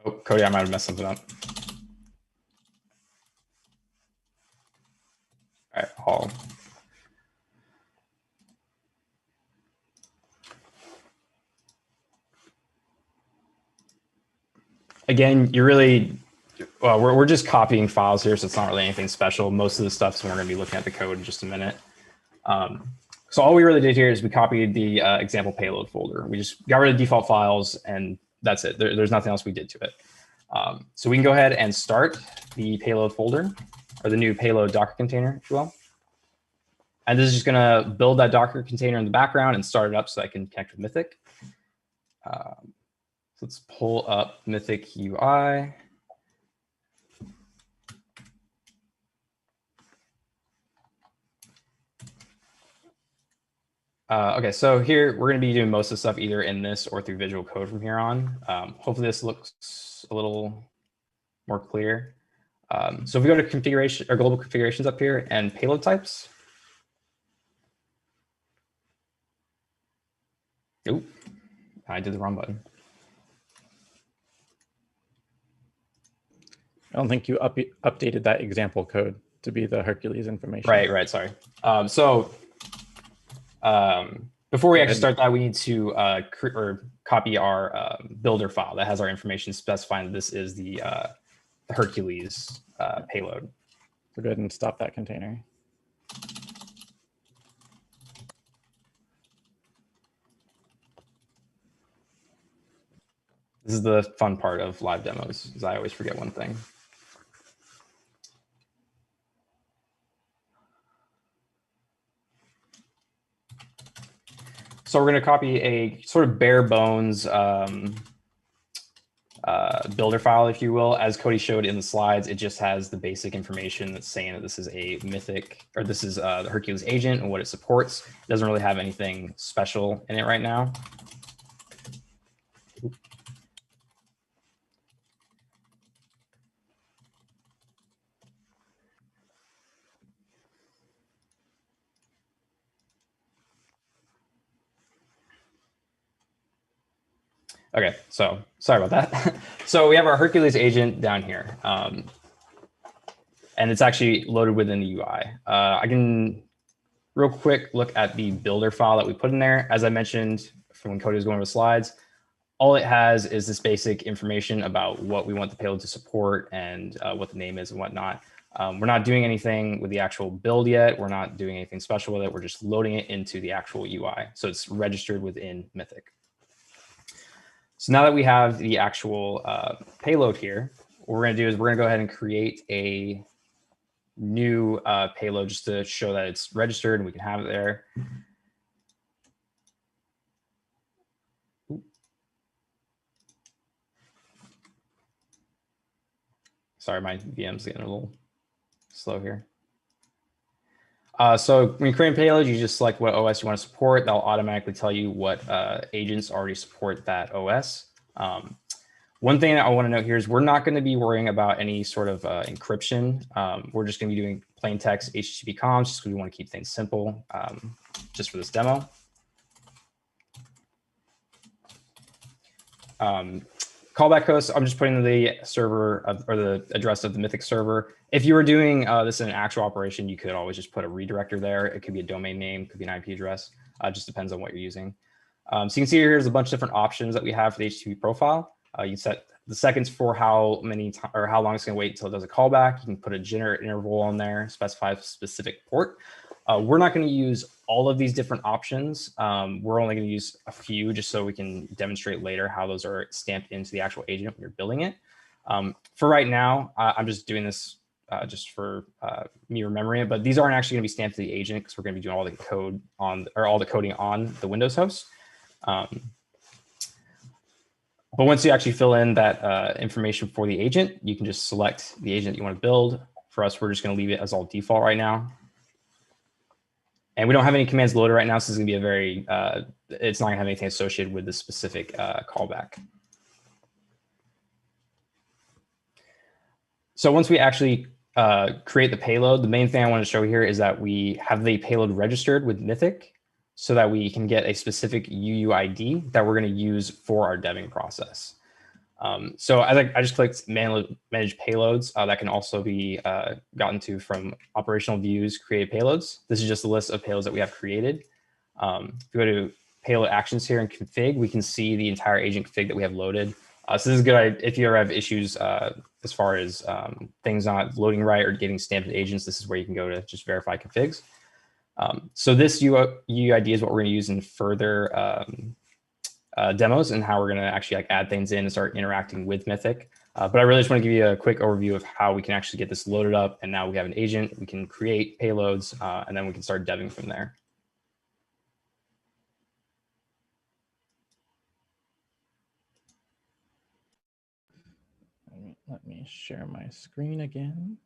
Oh, Cody, I might have messed something up. All right, I'll... Again, you're really, well, we're just copying files here, so it's not really anything special. Most of the stuff, so we're going to be looking at the code in just a minute. So all we really did here is we copied the example payload folder. We just got rid of default files, and that's it. There's nothing else we did to it. So we can go ahead and start the payload folder, or the new payload Docker container, if you will. And this is just going to build that Docker container in the background and start it up so I can connect with Mythic. So let's pull up Mythic UI. Okay, so here we're going to be doing most of the stuff either in this or through visual code from here on. Hopefully this looks a little more clear. So if we go to configuration or global configurations up here and payload types. Oop, I did the wrong button. I don't think you updated that example code to be the Hercules information. Right, sorry. Before we actually start that, we need to copy our builder file that has our information specifying that this is the Hercules payload. So go ahead and stop that container. This is the fun part of live demos, is I always forget one thing. So we're going to copy a sort of bare bones builder file, if you will. As Cody showed in the slides, it just has the basic information that's saying that this is a Mythic, or this is the Hercules agent and what it supports. It doesn't really have anything special in it right now. Okay, so sorry about that. So we have our Hercules agent down here. and it's actually loaded within the UI. I can real quick look at the builder file that we put in there. As I mentioned from when Cody was going over the slides, all it has is this basic information about what we want the payload to support and what the name is and whatnot. We're not doing anything with the actual build yet. We're not doing anything special with it. We're just loading it into the actual UI. So it's registered within Mythic. So now that we have the actual payload here, what we're going to do is we're going to go ahead and create a new payload just to show that it's registered and we can have it there. Sorry, my VM's getting a little slow here. So when you create a payload, you just select what OS you want to support. That'll automatically tell you what agents already support that OS. One thing that I want to note here is we're not going to be worrying about any sort of encryption. We're just going to be doing plain text HTTP comms just because we want to keep things simple just for this demo. Callback host, I'm just putting the server or the address of the Mythic server. If you were doing this in an actual operation, you could always just put a redirector there. It could be a domain name, could be an IP address. Just depends on what you're using. So you can see here's a bunch of different options that we have for the HTTP profile. You set the seconds for how many or how long it's going to wait until it does a callback. You can put a generate interval on there, specify a specific port. We're not going to use all of these different options. We're only going to use a few just so we can demonstrate later how those are stamped into the actual agent when you're building it. For right now, I'm just doing this just for me remembering it, but these aren't actually going to be stamped to the agent because we're going to be doing all the code on or all the coding on the Windows host. But once you actually fill in that information for the agent, you can just select the agent you want to build. For us, we're just going to leave it as all default right now. And we don't have any commands loaded right now, so this is going to be a very, it's not going to have anything associated with the specific callback. So once we actually create the payload, the main thing I want to show here is that we have the payload registered with Mythic so that we can get a specific UUID that we're going to use for our deving process. So I just clicked manage payloads. That can also be gotten to from operational views, create payloads. This is just a list of payloads that we have created. If we go to payload actions here in config, we can see the entire agent config that we have loaded. So this is good if you ever have issues as far as things not loading right or getting stamped agents. This is where you can go to just verify configs. So this UUID is what we're going to use in further demos and how we're going to actually add things in and start interacting with Mythic. But I really just want to give you a quick overview of how we can actually get this loaded up. And now we have an agent, we can create payloads, and then we can start deving from there. Let me share my screen again.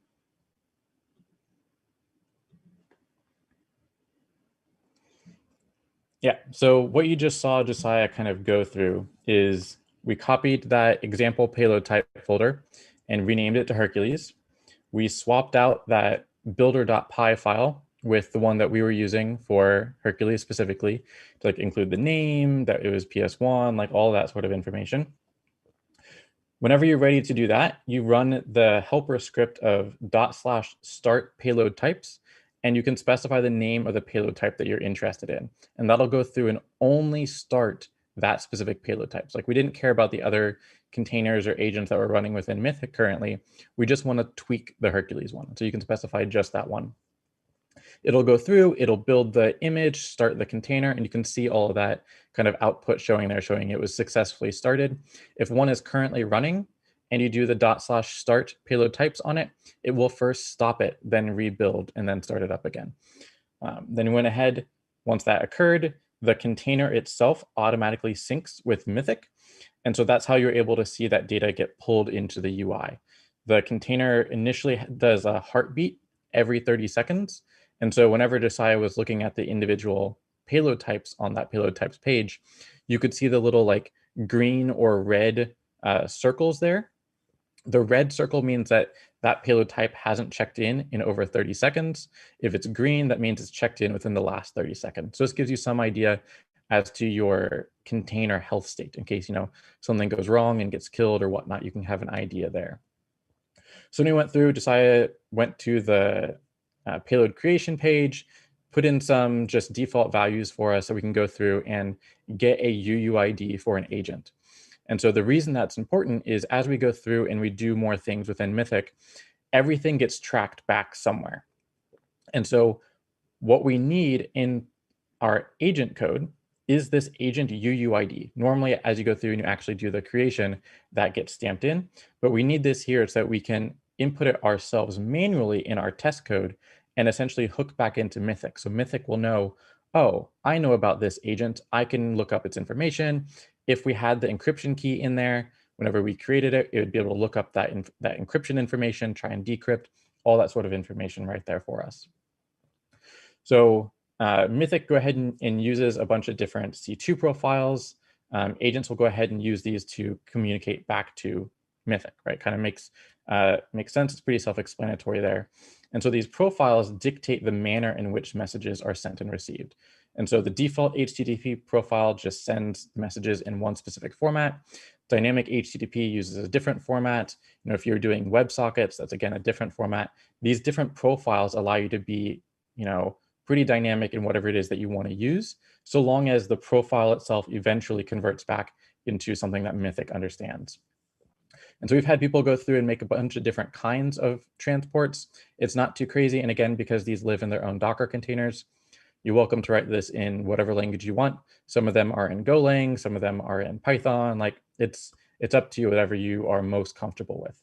Yeah, so what you just saw Josiah kind of go through is we copied that example payload type folder and renamed it to Hercules. We swapped out that builder.py file with the one that we were using for Hercules specifically to include the name, that it was PS1, all that sort of information. Whenever you're ready to do that, you run the helper script of /start payload types, and you can specify the name of the payload type that you're interested in. And that'll go through and only start that specific payload types. We didn't care about the other containers or agents that we're running within Mythic currently. We just want to tweak the Hercules one. So you can specify just that one. It'll go through, it'll build the image, start the container, and you can see all of that kind of output showing there, showing it was successfully started. If one is currently running and you do the /start payload types on it, it will first stop it, then rebuild, and then start it up again. Then we went ahead, once that occurred, the container itself automatically syncs with Mythic. And so that's how you're able to see that data get pulled into the UI. The container initially does a heartbeat every 30 seconds. And so whenever Josiah was looking at the individual payload types on that payload types page, you could see the little green or red circles there. The red circle means that that payload type hasn't checked in over 30 seconds. If it's green, that means it's checked in within the last 30 seconds. So this gives you some idea as to your container health state in case something goes wrong and gets killed or whatnot. You can have an idea there. So when we went through, Josiah went to the payload creation page, put in some just default values for us so we can go through and get a UUID for an agent. And so the reason that's important is as we go through and we do more things within Mythic, everything gets tracked back somewhere. And so what we need in our agent code is this agent UUID. Normally, as you go through and you actually do the creation, that gets stamped in, but we need this here so that we can input it ourselves manually in our test code and essentially hook back into Mythic. So Mythic will know, oh, I know about this agent. I can look up its information. If we had the encryption key in there, whenever we created it, it would be able to look up that encryption information, try and decrypt, all that sort of information right there for us. So Mythic go ahead and uses a bunch of different C2 profiles. Agents will go ahead and use these to communicate back to Mythic, right? Kind of makes sense. It's pretty self-explanatory there. And so these profiles dictate the manner in which messages are sent and received. And so the default HTTP profile just sends messages in one specific format. Dynamic HTTP uses a different format. You know, if you're doing WebSockets, that's again a different format. These different profiles allow you to be, you know, pretty dynamic in whatever it is that you want to use, so long as the profile itself eventually converts back into something that Mythic understands. And so we've had people go through and make a bunch of different kinds of transports. It's not too crazy. And again, because these live in their own Docker containers, you're welcome to write this in whatever language you want. Some of them are in Golang, some of them are in Python. Like it's up to you, whatever you are most comfortable with.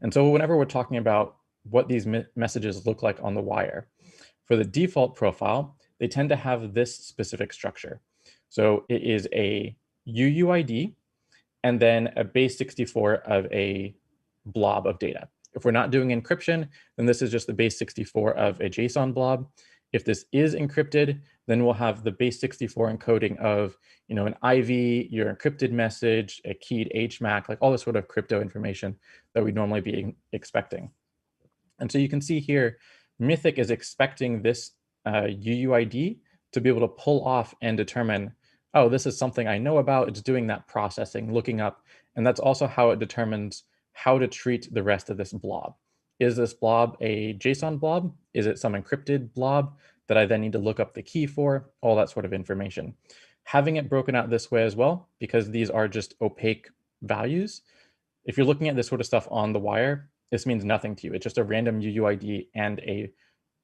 And so whenever we're talking about what these messages look like on the wire, for the default profile, they tend to have this specific structure. So it is a UUID and then a base 64 of a blob of data. If we're not doing encryption, then this is just the base 64 of a JSON blob. If this is encrypted, then we'll have the base 64 encoding of, you know, an IV, your encrypted message, a keyed HMAC, like all this sort of crypto information that we'd normally be expecting. And so you can see here, Mythic is expecting this UUID to be able to pull off and determine, oh, this is something I know about. It's doing that processing, looking up. And that's also how it determines how to treat the rest of this blob. Is this blob a JSON blob? Is it some encrypted blob that I then need to look up the key for? All that sort of information. Having it broken out this way as well, because these are just opaque values. If you're looking at this sort of stuff on the wire, this means nothing to you. It's just a random UUID and a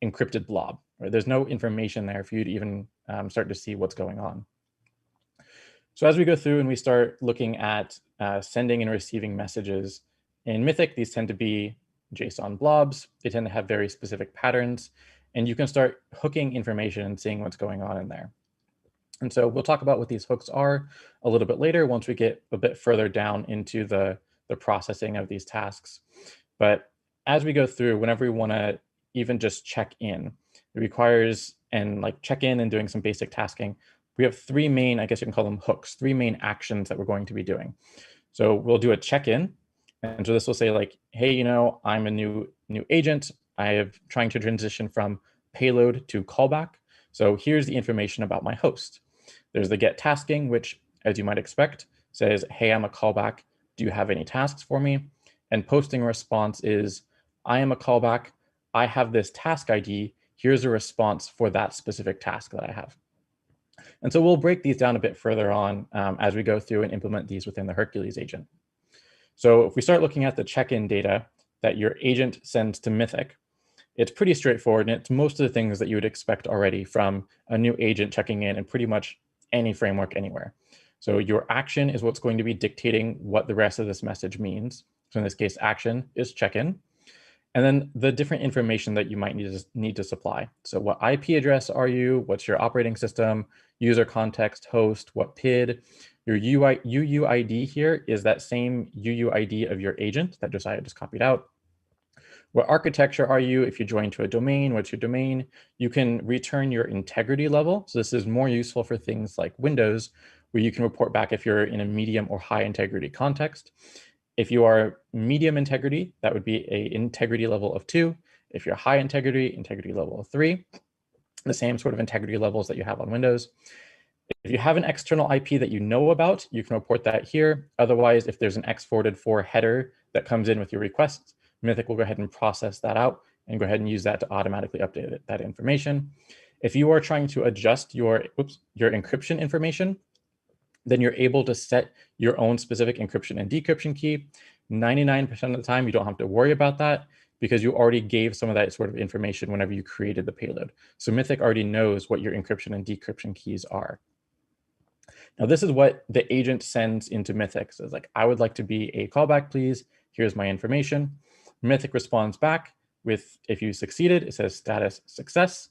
encrypted blob. Right? There's no information there for you to even start to see what's going on. So as we go through and we start looking at sending and receiving messages in Mythic, these tend to be JSON blobs. They tend to have very specific patterns, and you can start hooking information and seeing what's going on in there. And so we'll talk about what these hooks are a little bit later once we get a bit further down into the processing of these tasks. But as we go through, whenever we want to even just check in, it requires, and like check in and doing some basic tasking, we have three main, I guess you can call them hooks, three main actions that we're going to be doing. So we'll do a check-in. And so this will say like, hey, you know, I'm a new agent. I am trying to transition from payload to callback. So here's the information about my host. There's the get tasking, which, as you might expect, says, hey, I'm a callback. Do you have any tasks for me? And posting response is, I am a callback. I have this task ID. Here's a response for that specific task that I have. And so we'll break these down a bit further on as we go through and implement these within the Hercules agent. So if we start looking at the check-in data that your agent sends to Mythic, it's pretty straightforward, and it's most of the things that you would expect already from a new agent checking in pretty much any framework anywhere. So your action is what's going to be dictating what the rest of this message means. So in this case, action is check-in. And then the different information that you might need to supply. So what IP address are you? What's your operating system? User context, host, what PID? Your UUID here is that same UUID of your agent that Josiah just copied out. What architecture are you? If you join to a domain, what's your domain? You can return your integrity level. So this is more useful for things like Windows, where you can report back if you're in a medium or high integrity context. If you are medium integrity, that would be an integrity level of 2. If you're high integrity, integrity level of 3. The same sort of integrity levels that you have on Windows. If you have an external IP that you know about, you can report that here. Otherwise, if there's an X404 header that comes in with your requests, Mythic will go ahead and process that out and go ahead and use that to automatically update that information. If you are trying to adjust your encryption information, then you're able to set your own specific encryption and decryption key. 99% of the time, you don't have to worry about that because you already gave some of that sort of information whenever you created the payload. So Mythic already knows what your encryption and decryption keys are. Now, this is what the agent sends into Mythic. So it's like, I would like to be a callback, please. Here's my information. Mythic responds back with, if you succeeded, it says status success.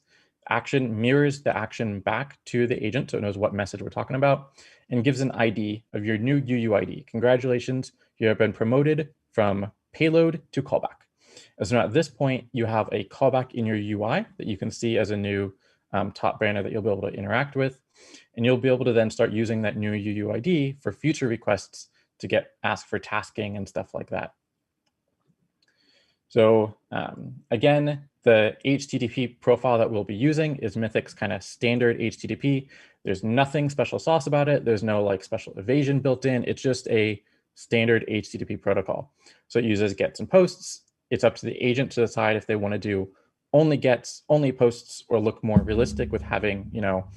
Action mirrors the action back to the agent, so it knows what message we're talking about, and gives an ID of your new UUID. Congratulations, you have been promoted from payload to callback. And so now at this point, you have a callback in your UI that you can see as a new top banner that you'll be able to interact with. And you'll be able to then start using that new UUID for future requests to get asked for tasking and stuff like that. So again, the HTTP profile that we'll be using is Mythic's kind of standard HTTP. There's nothing special sauce about it. There's no like special evasion built in. It's just a standard HTTP protocol. So it uses gets and posts. It's up to the agent to decide if they want to do only gets, only posts, or look more realistic with having, you know,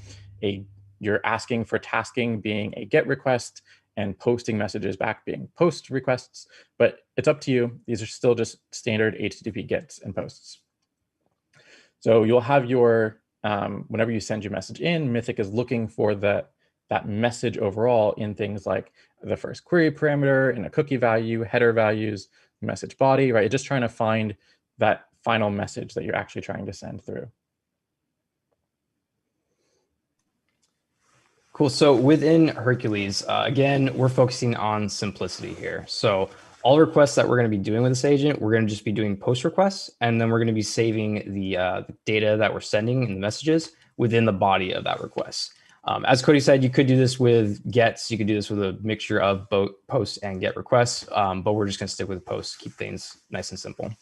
you're asking for tasking being a get request and posting messages back being post requests, but it's up to you. These are still just standard HTTP gets and posts. So you'll have your, whenever you send your message in, Mythic is looking for that message overall in things like the first query parameter, in a cookie value, header values, message body, right? Just trying to find that final message that you're actually trying to send through. Cool. So within Hercules, again, we're focusing on simplicity here. So all requests that we're going to be doing with this agent, we're going to just be doing post requests, and then we're going to be saving the data that we're sending in the messages within the body of that request. As Cody said, you could do this with gets. You could do this with a mixture of both post and get requests, but we're just going to stick with post, keep things nice and simple.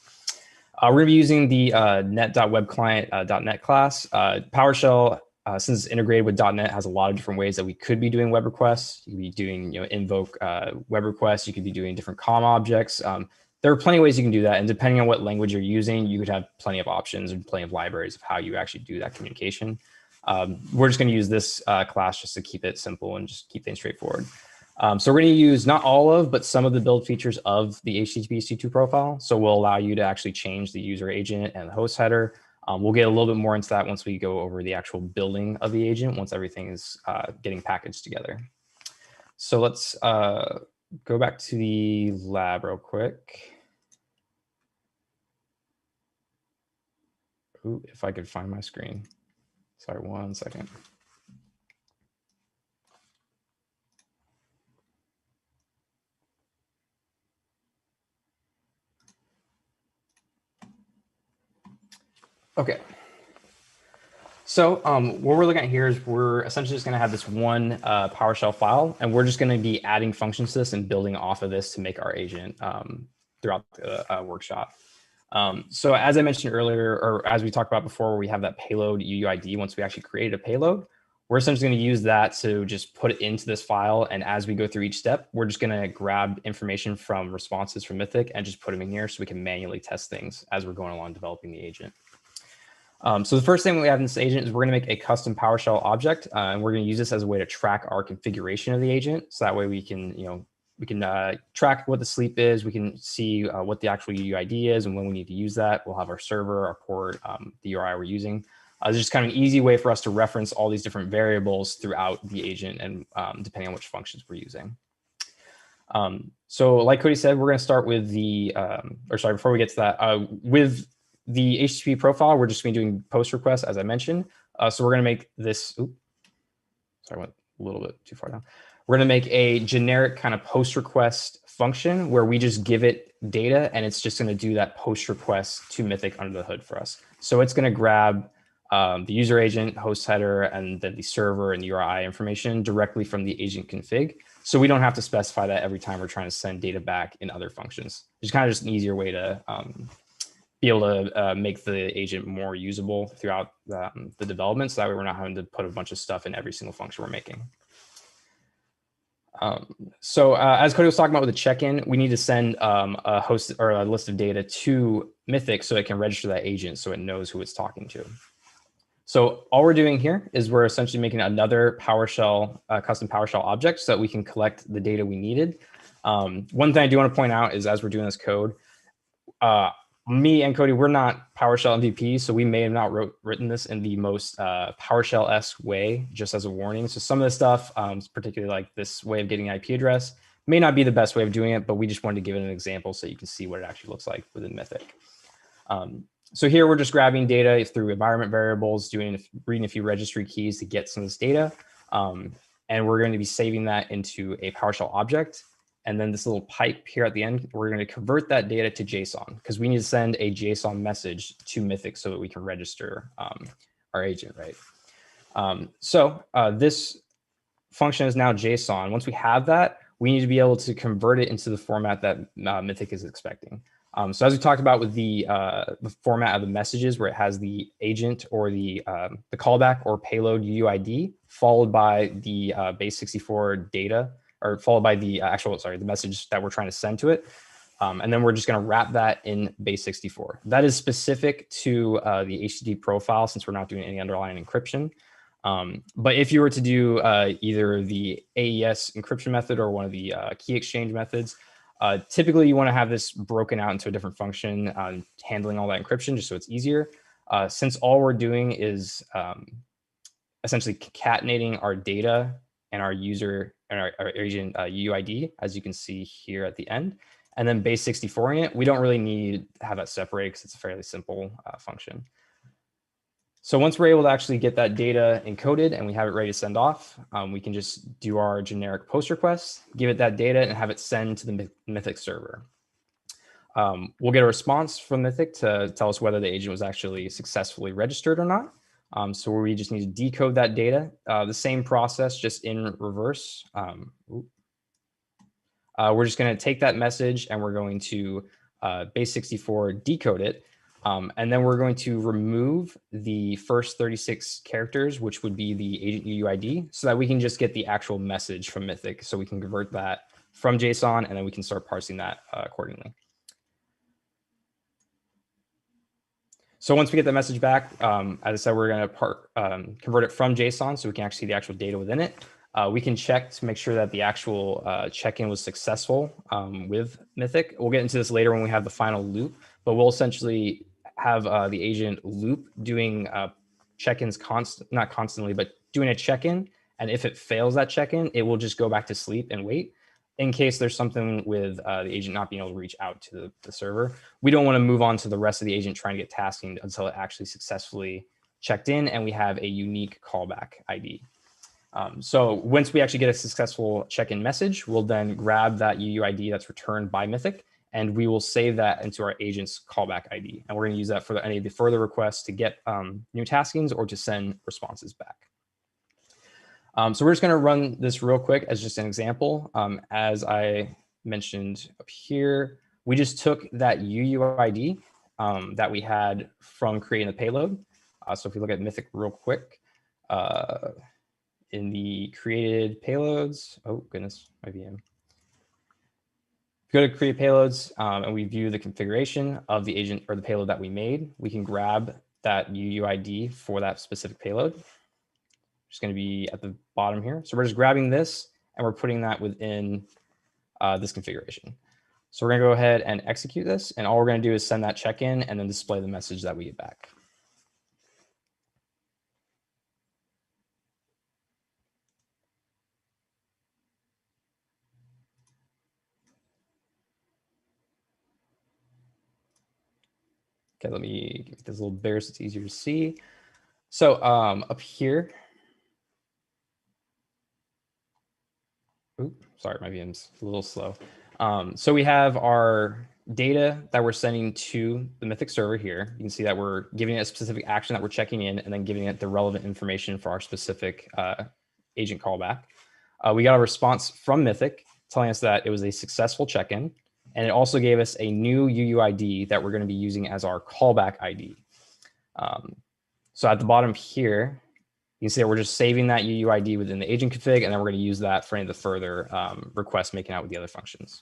We're going to be using the net.webclient.net class. PowerShell, since it's integrated with .NET, has a lot of different ways that we could be doing web requests. You could be doing, invoke web requests. You could be doing different COM objects. There are plenty of ways you can do that. And depending on what language you're using, you could have plenty of options and plenty of libraries of how you actually do that communication. We're just going to use this class just to keep it simple and just keep things straightforward. So we're going to use not all of, but some of the build features of the HTTP C2 profile. So we'll allow you to actually change the user agent and the host header. We'll get a little bit more into that once we go over the actual building of the agent, once everything is getting packaged together. So let's go back to the lab real quick. Ooh, if I could find my screen. Sorry, 1 second. Okay. So what we're looking at here is we're essentially just going to have this one PowerShell file, and we're just going to be adding functions to this and building off of this to make our agent throughout the workshop. So as I mentioned earlier, or as we talked about before, we have that payload UUID. Once we actually create a payload, we're essentially going to use that to just put it into this file. And as we go through each step, we're just going to grab information from responses from Mythic and just put them in here so we can manually test things as we're going along developing the agent. So the first thing we have in this agent is we're going to make a custom PowerShell object, and we're going to use this as a way to track our configuration of the agent. So that way we can, track what the sleep is. We can see what the actual UUID is and when we need to use that. We'll have our server, our port, the URI we're using. It's just kind of an easy way for us to reference all these different variables throughout the agent and depending on which functions we're using. So like Cody said, we're going to start with the, before we get to that, with the HTTP profile, we're just going to be doing post requests, as I mentioned. So we're going to make this, sorry, I went a little bit too far down. We're going to make a generic kind of post request function where we just give it data and it's just going to do that post request to Mythic under the hood for us. So it's going to grab the user agent, host header, and then the server and URI information directly from the agent config. So we don't have to specify that every time we're trying to send data back in other functions. It's kind of just an easier way to be able to make the agent more usable throughout the development. So that way we're not having to put a bunch of stuff in every single function we're making. As Cody was talking about with the check-in, we need to send a host or a list of data to Mythic so it can register that agent so it knows who it's talking to. So all we're doing here is we're essentially making another PowerShell, custom PowerShell object so that we can collect the data we needed. One thing I do want to point out is as we're doing this code, me and Cody, we're not PowerShell MVPs, so we may have not written this in the most PowerShell-esque way, just as a warning. So some of the stuff, particularly like this way of getting an IP address, may not be the best way of doing it, but we just wanted to give it an example so you can see what it actually looks like within Mythic. So here we're just grabbing data through environment variables, reading a few registry keys to get some of this data. And we're going to be saving that into a PowerShell object. And then this little pipe here at the end, we're going to convert that data to JSON because we need to send a JSON message to Mythic so that we can register our agent, right? This function is now JSON. Once we have that, we need to be able to convert it into the format that Mythic is expecting. So as we talked about with the format of the messages where it has the agent or the callback or payload UUID followed by the base64 data, or followed by the the message that we're trying to send to it. And then we're just going to wrap that in base64. That is specific to the HTTP profile since we're not doing any underlying encryption. But if you were to do either the AES encryption method or one of the key exchange methods, typically you want to have this broken out into a different function handling all that encryption just so it's easier. Since all we're doing is essentially concatenating our data and our user and our agent UUID, as you can see here at the end, and then base64ing it, we don't really need to have that separated because it's a fairly simple function. So once we're able to actually get that data encoded and we have it ready to send off, we can just do our generic post request, give it that data, and have it send to the Mythic server. We'll get a response from Mythic to tell us whether the agent was actually successfully registered or not. So we just need to decode that data. The same process, just in reverse. We're just going to take that message and we're going to base64 decode it. And then we're going to remove the first 36 characters, which would be the agent UUID, so that we can just get the actual message from Mythic. So we can convert that from JSON and then we can start parsing that accordingly. So once we get the message back, as I said, we're going to convert it from JSON so we can actually see the actual data within it. We can check to make sure that the actual check-in was successful with Mythic. We'll get into this later when we have the final loop, but we'll essentially have the agent loop doing check-ins not constantly, but doing a check-in. And if it fails that check-in, it will just go back to sleep and wait in case there's something with the agent not being able to reach out to the server. We don't want to move on to the rest of the agent trying to get tasking until it actually successfully checked in and we have a unique callback ID. So once we actually get a successful check-in message, we'll then grab that UUID that's returned by Mythic, and we will save that into our agent's callback ID. And we're going to use that for any of the further requests to get new taskings or to send responses back. So we're just going to run this real quick as just an example. As I mentioned up here, we just took that UUID that we had from creating the payload. So if we look at Mythic real quick, in the created payloads, oh goodness, my VM. Go to create payloads and we view the configuration of the agent or the payload that we made. We can grab that UUID for that specific payload. It's going to be at the bottom here. So we're just grabbing this and we're putting that within this configuration. So we're going to go ahead and execute this. And all we're going to do is send that check-in and then display the message that we get back. Okay, let me give this a little bigger so it's easier to see. So up here, sorry, my VM's a little slow. So we have our data that we're sending to the Mythic server here. You can see that we're giving it a specific action that we're checking in and then giving it the relevant information for our specific agent callback. We got a response from Mythic telling us that it was a successful check-in. And it also gave us a new UUID that we're going to be using as our callback ID. So at the bottom here, You can see that we're just saving that UUID within the agent config, and then we're going to use that for any of the further requests making out with the other functions.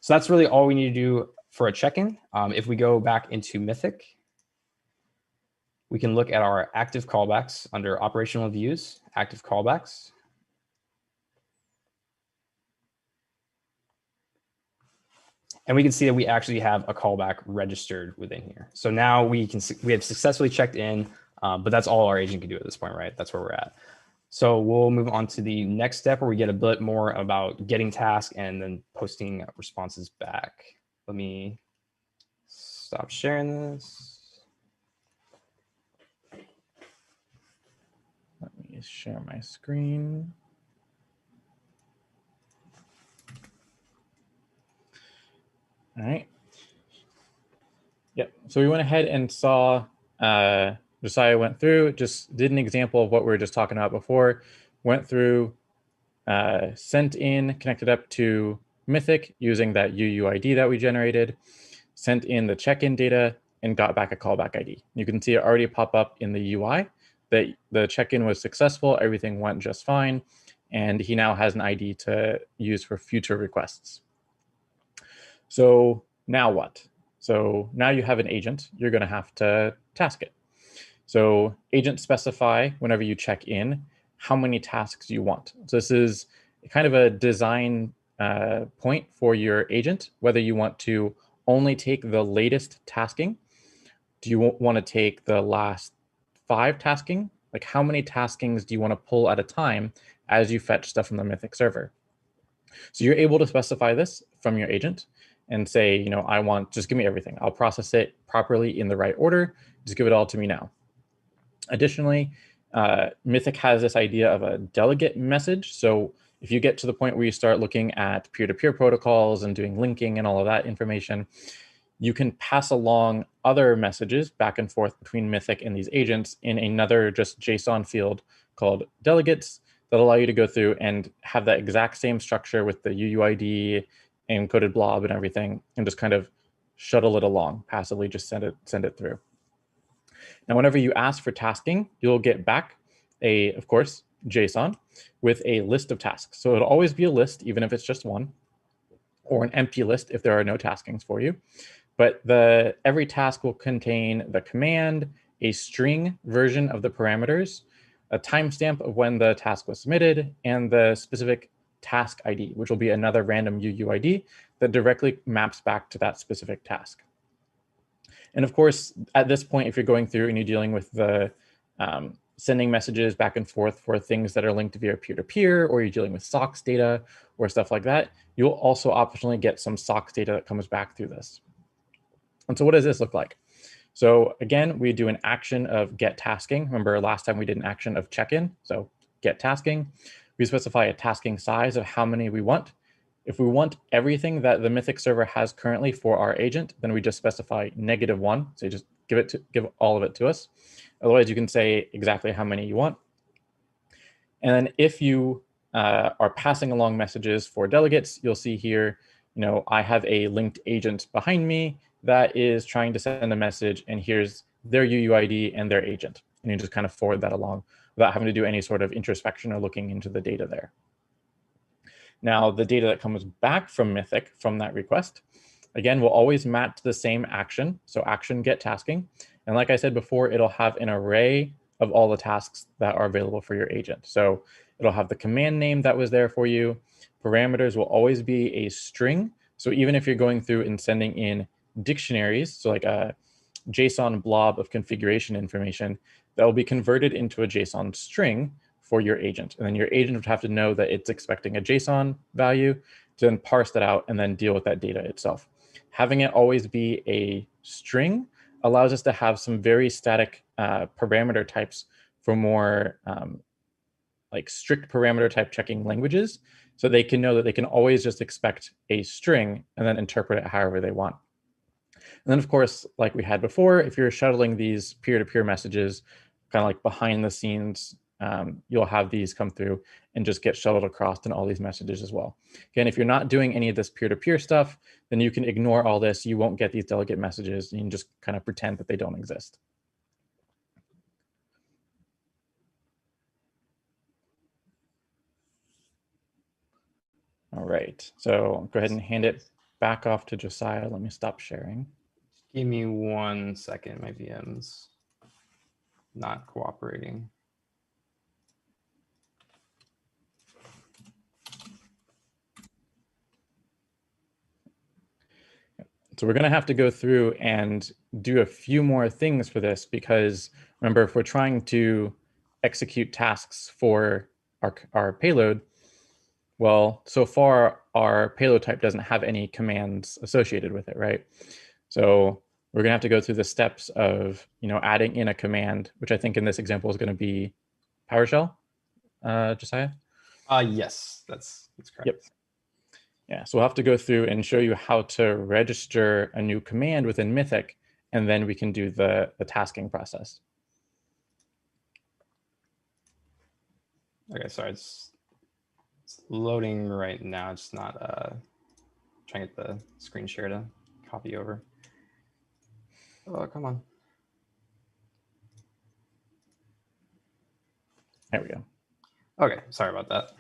So that's really all we need to do for a check-in. If we go back into Mythic, we can look at our active callbacks under operational views, active callbacks. And we can see that we actually have a callback registered within here. So now we have successfully checked in, but that's all our agent can do at this point, right? That's where we're at. So we'll move on to the next step where we get a bit more about getting tasks and then posting responses back. Let me stop sharing this. Let me share my screen. All right. Yep. So we went ahead and saw Josiah went through, just did an example of what we were just talking about before, went through, sent in, connected up to Mythic using that UUID that we generated, sent in the check-in data, and got back a callback ID. You can see it already pop up in the UI that the check-in was successful, everything went just fine, and he now has an ID to use for future requests. So now what? So now you have an agent, you're going to have to task it. So agent specify whenever you check in how many tasks you want. So this is kind of a design point for your agent, whether you want to only take the latest tasking. Do you want to take the last 5 tasking? Like how many taskings do you want to pull at a time as you fetch stuff from the Mythic server? So you're able to specify this from your agent and say, you know, I want, just give me everything. I'll process it properly in the right order. Just give it all to me now. Additionally, Mythic has this idea of a delegate message. So if you get to the point where you start looking at peer-to-peer protocols and doing linking and all of that information, you can pass along other messages back and forth between Mythic and these agents in another just JSON field called delegates that allow you to go through and have that exact same structure with the UUID, encoded blob and everything, and just kind of shuttle it along, passively just send it through. Now, whenever you ask for tasking, you'll get back of course, JSON with a list of tasks. So it'll always be a list, even if it's just one, or an empty list if there are no taskings for you. But every task will contain the command, a string version of the parameters, a timestamp of when the task was submitted, and the specific task ID, which will be another random UUID that directly maps back to that specific task. And of course, at this point, if you're going through and you're dealing with the sending messages back and forth for things that are linked via peer-to-peer, or you're dealing with SOX data or stuff like that, you'll also optionally get some SOX data that comes back through this. And so what does this look like? So again, we do an action of get tasking. Remember last time we did an action of check-in, so get tasking. We specify a tasking size of how many we want. If we want everything that the Mythic server has currently for our agent, then we just specify -1. So you just give all of it to us. Otherwise, you can say exactly how many you want. And then if you are passing along messages for delegates, you'll see here, you know, I have a linked agent behind me that is trying to send a message, and here's their UUID and their agent. And you just kind of forward that along without having to do any sort of introspection or looking into the data there. Now, the data that comes back from Mythic from that request, again, will always map to the same action. So action get tasking. And like I said before, it'll have an array of all the tasks that are available for your agent. So it'll have the command name that was there for you. Parameters will always be a string. So even if you're going through and sending in dictionaries, so like a JSON blob of configuration information, that will be converted into a JSON string for your agent. And then your agent would have to know that it's expecting a JSON value to then parse that out and then deal with that data itself. Having it always be a string allows us to have some very static parameter types for more like strict parameter type checking languages. So they can know that they can always just expect a string and then interpret it however they want. And then of course, like we had before, if you're shuttling these peer-to-peer messages, kind of like behind the scenes, you'll have these come through and just get shuttled across in all these messages as well. Again, if you're not doing any of this peer-to-peer stuff, then you can ignore all this. You won't get these delegate messages. You can just kind of pretend that they don't exist. All right, so go ahead and hand it back off to Josiah. Let me stop sharing. Give me 1 second. My VM's not cooperating. So we're going to have to go through and do a few more things for this, because remember, if we're trying to execute tasks for our payload, well, so far our payload type doesn't have any commands associated with it, right? So we're going to have to go through the steps of, adding in a command, which I think in this example is going to be PowerShell, Josiah? Yes, that's correct. Yep. Yeah, so we'll have to go through and show you how to register a new command within Mythic, and then we can do the tasking process. Okay, sorry, it's loading right now. It's not trying to get the screen share to copy over. Oh, come on. There we go. Okay, sorry about that.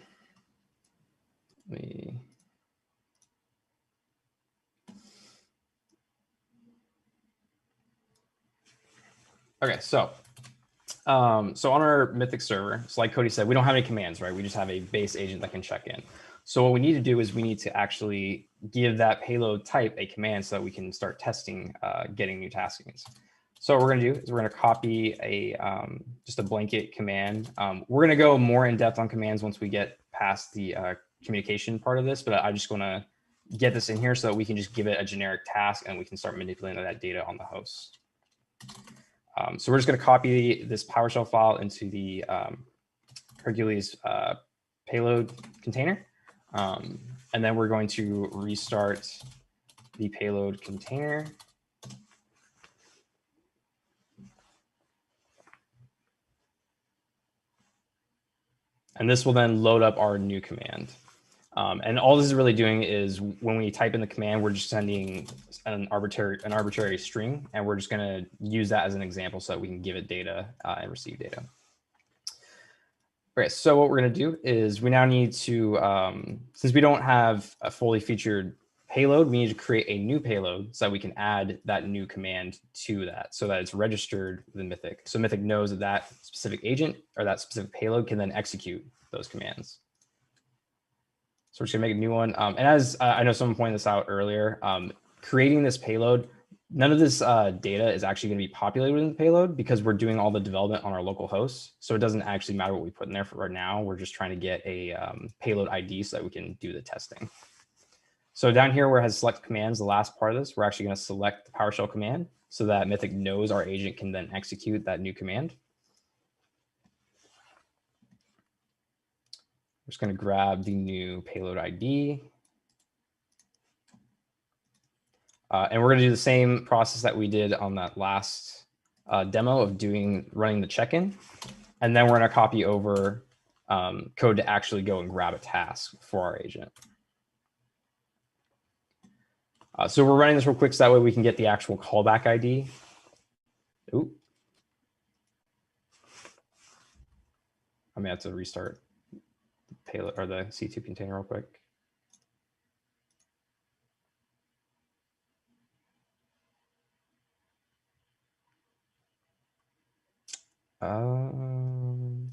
Okay, so on our Mythic server, so like Cody said, we don't have any commands, right? We just have a base agent that can check in. So what we need to do is we need to actually give that payload type a command so that we can start testing getting new taskings. So what we're going to do is we're going to copy just a blanket command. We're going to go more in depth on commands once we get past the communication part of this, but I just want to get this in here so that we can just give it a generic task and we can start manipulating that data on the host. So we're just going to copy this PowerShell file into the Hercules payload container. And then we're going to restart the payload container. And this will then load up our new command. And all this is really doing is when we type in the command, we're just sending an arbitrary string, and we're just going to use that as an example so that we can give it data and receive data. Okay, so what we're going to do is we now need to, since we don't have a fully featured payload, we need to create a new payload so that we can add that new command to that so that it's registered within Mythic. So Mythic knows that that specific agent or that specific payload can then execute those commands. So we're just gonna make a new one. And as I know someone pointed this out earlier, creating this payload, none of this data is actually gonna be populated within the payload because we're doing all the development on our local host. So it doesn't actually matter what we put in there for right now. We're just trying to get a payload ID so that we can do the testing. So down here where it has select commands, the last part of this, we're actually gonna select the PowerShell command so that Mythic knows our agent can then execute that new command. We're just going to grab the new payload ID. And we're going to do the same process that we did on that last demo of running the check-in. And then we're going to copy over code to actually go and grab a task for our agent. So we're running this real quick so that way we can get the actual callback ID. Ooh. I may have to restart the payload or the C2 container real quick. I'm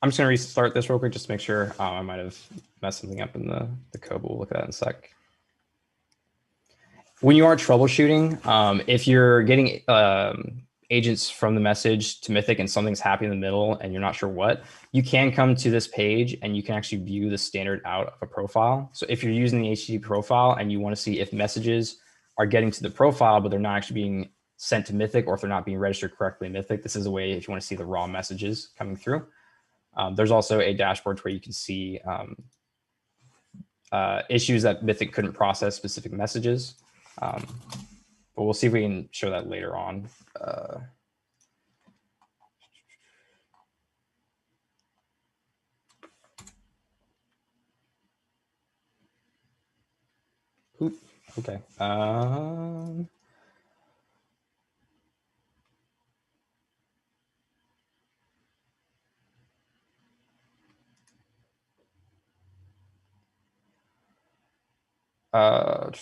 just going to restart this real quick just to make sure. I might have messed something up in the code, but we'll look at that in a sec. When you are troubleshooting, if you're getting agents from the message to Mythic and something's happening in the middle and you're not sure what, you can come to this page and you can actually view the standard out of a profile. So if you're using the HTTP profile and you want to see if messages are getting to the profile, but they're not actually being sent to Mythic, or if they're not being registered correctly in Mythic, this is a way if you want to see the raw messages coming through. There's also a dashboard where you can see issues that Mythic couldn't process specific messages. But we'll see if we can show that later on. Okay. Cody,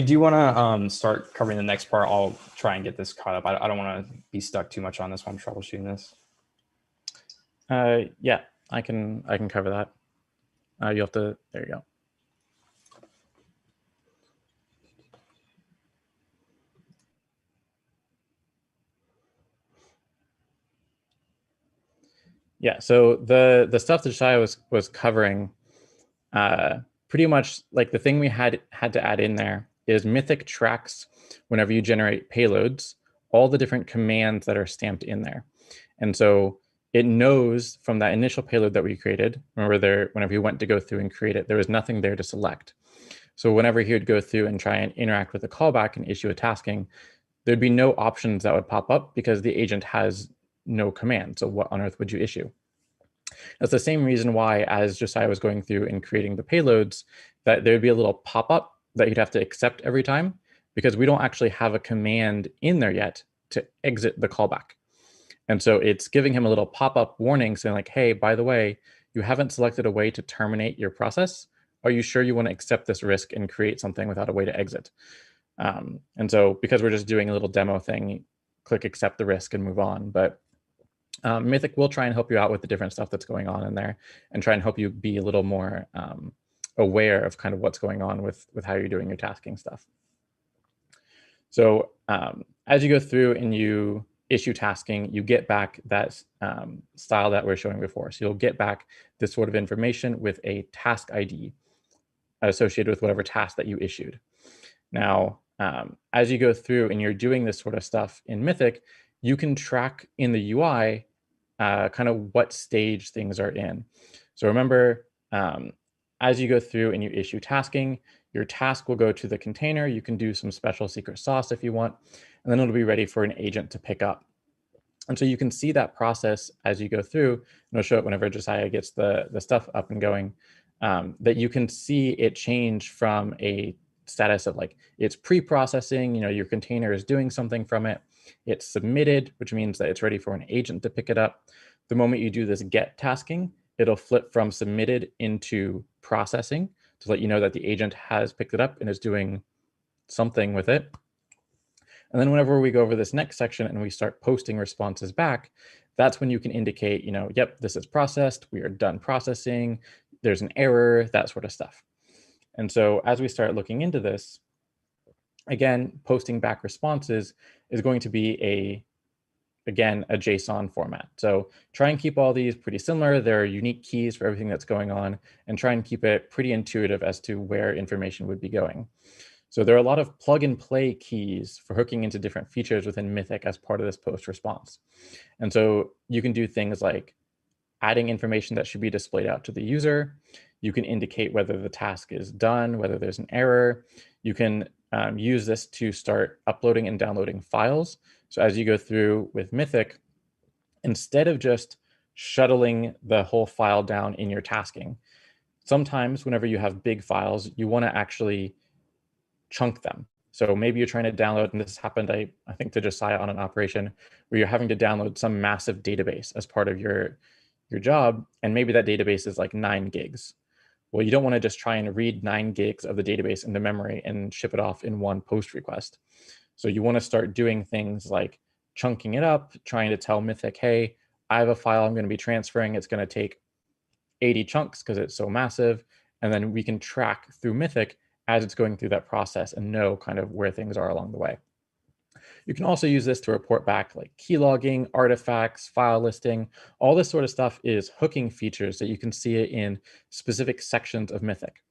do you want to start covering the next part? I'll try and get this caught up. I don't want to be stuck too much on this while I'm troubleshooting this. Yeah, I can cover that. You have to, there you go. Yeah, so the stuff that Josiah was covering, pretty much like the thing we had to add in there is Mythic tracks whenever you generate payloads, all the different commands that are stamped in there. And so it knows from that initial payload that we created, remember whenever you went to go through and create it, there was nothing there to select. So whenever he would go through and try and interact with the callback and issue a tasking, there'd be no options that would pop up because the agent has no command. So what on earth would you issue? That's the same reason why, as Josiah was going through and creating the payloads, that there'd be a little pop-up that you'd have to accept every time, because we don't actually have a command in there yet to exit the callback. And so it's giving him a little pop-up warning saying like, hey, by the way, you haven't selected a way to terminate your process. Are you sure you want to accept this risk and create something without a way to exit? And so because we're just doing a little demo thing, click accept the risk and move on. But Mythic will try and help you out with the different stuff that's going on in there and try and help you be a little more aware of kind of what's going on with how you're doing your tasking stuff. So as you go through and you issue tasking, you get back that style that we're showing before. So you'll get back this sort of information with a task ID associated with whatever task that you issued. Now, as you go through and you're doing this sort of stuff in Mythic, you can track in the UI kind of what stage things are in. So remember, as you go through and you issue tasking, your task will go to the container. You can do some special secret sauce if you want, and then it'll be ready for an agent to pick up. And so you can see that process as you go through, and I'll show it whenever Josiah gets the stuff up and going, that you can see it change from a status of like it's pre-processing, your container is doing something from it. It's submitted, which means that it's ready for an agent to pick it up. The moment you do this get tasking, it'll flip from submitted into processing to let you know that the agent has picked it up and is doing something with it. And then whenever we go over this next section and we start posting responses back, that's when you can indicate, yep, this is processed, we are done processing, there's an error, that sort of stuff. And so as we start looking into this, again, posting back responses is going to be again, a JSON format. So try and keep all these pretty similar. There are unique keys for everything that's going on, and try and keep it pretty intuitive as to where information would be going. So there are a lot of plug and play keys for hooking into different features within Mythic as part of this post response. And so you can do things like adding information that should be displayed out to the user. You can indicate whether the task is done, whether there's an error. You can use this to start uploading and downloading files. So as you go through with Mythic, instead of just shuttling the whole file down in your tasking, sometimes whenever you have big files, you want to actually chunk them. So maybe you're trying to download, and this happened, I think, to Josiah on an operation where you're having to download some massive database as part of your job, and maybe that database is like 9 gigs. Well, you don't want to just try and read 9 gigs of the database into memory and ship it off in one post request. So you want to start doing things like chunking it up, trying to tell Mythic, hey, I have a file I'm going to be transferring. It's going to take 80 chunks because it's so massive. And then we can track through Mythic as it's going through that process and know kind of where things are along the way. You can also use this to report back like key logging, artifacts, file listing. All this sort of stuff is hooking features that you can see it in specific sections of Mythic.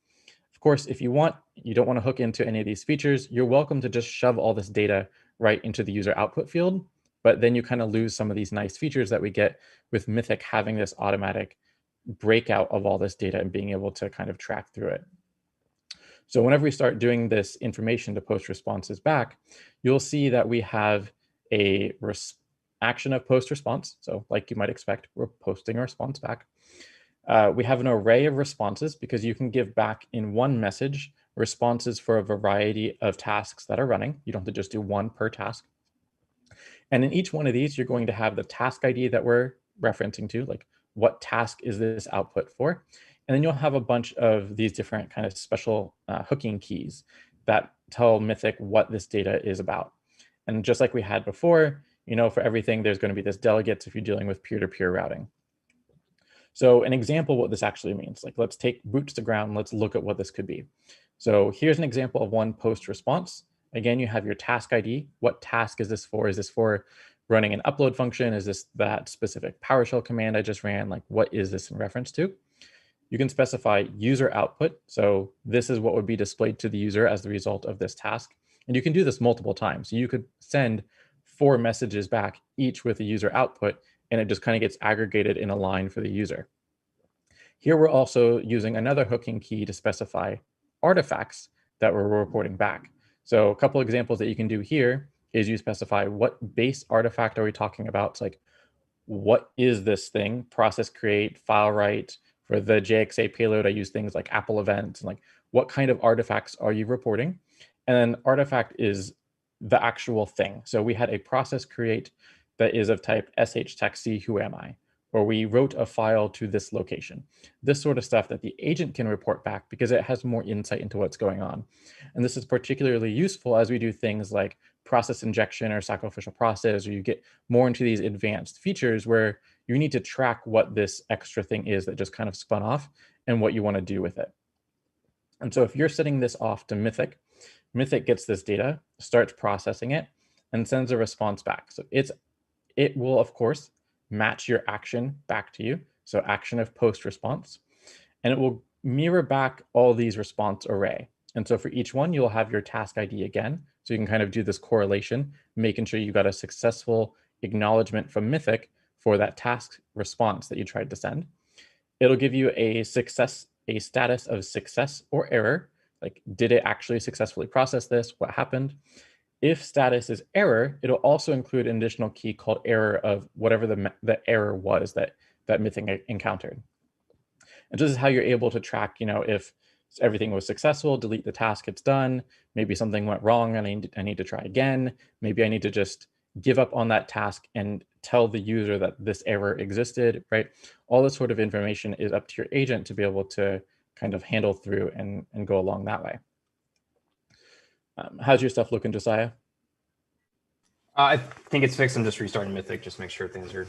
Of course, if you don't want to hook into any of these features, you're welcome to just shove all this data right into the user output field, but then you kind of lose some of these nice features that we get with Mythic having this automatic breakout of all this data and being able to kind of track through it. So whenever we start doing this information to post responses back, you'll see that we have a action of post response. So like you might expect, we're posting a response back. We have an array of responses because you can give back in one message responses for a variety of tasks that are running. You don't have to just do one per task. And in each one of these, you're going to have the task ID that we're referencing to, like what task is this output for? And then you'll have a bunch of these different kind of special hooking keys that tell Mythic what this data is about. And just like we had before, for everything, there's going to be this delegates if you're dealing with peer-to-peer routing. So an example of what this actually means, like let's take boots to ground, let's look at what this could be. So here's an example of one post response. Again, you have your task ID. What task is this for? Is this for running an upload function? Is this that specific PowerShell command I just ran? Like what is this in reference to? You can specify user output. So this is what would be displayed to the user as the result of this task. And you can do this multiple times. So you could send 4 messages back, each with a user output, and it just kind of gets aggregated in a line for the user. Here we're also using another hooking key to specify artifacts that we're reporting back. So a couple examples that you can do here is you specify what base artifact are we talking about. It's like, what is this thing? Process create, file write. For the JXA payload, I use things like Apple events, and like what kind of artifacts are you reporting? And then artifact is the actual thing. So we had a process create that is of type shtaxi who am I, or we wrote a file to this location. This sort of stuff that the agent can report back because it has more insight into what's going on. And this is particularly useful as we do things like process injection or sacrificial process, or you get more into these advanced features where you need to track what this extra thing is that just kind of spun off and what you want to do with it. And so if you're setting this off to Mythic, Mythic gets this data, starts processing it, and sends a response back. So it will, of course, match your action back to you. So action of post response, and it will mirror back all these response array. And so for each one, you'll have your task ID again. So you can kind of do this correlation, making sure you got a successful acknowledgement from Mythic for that task response that you tried to send. It'll give you a status of success or error. Like, did it actually successfully process this? What happened? If status is error, it'll also include an additional key called error of whatever the error was that Mythic encountered. And this is how you're able to track, if everything was successful, delete the task, it's done. Maybe something went wrong and I need to try again. Maybe I need to just give up on that task and tell the user that this error existed, right? All this sort of information is up to your agent to be able to kind of handle through and go along that way. How's your stuff looking, Josiah? I think it's fixed. I'm just restarting Mythic, just make sure things are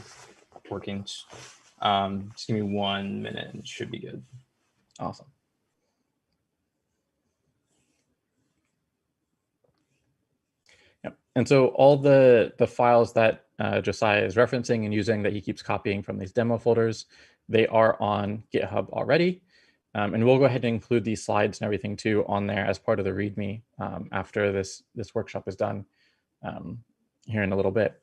working. Just give me 1 minute and it should be good. Awesome. Yep. And so all the files that Josiah is referencing and using that he keeps copying from these demo folders, they are on GitHub already. And we'll go ahead and include these slides and everything too on there as part of the README after this workshop is done here in a little bit.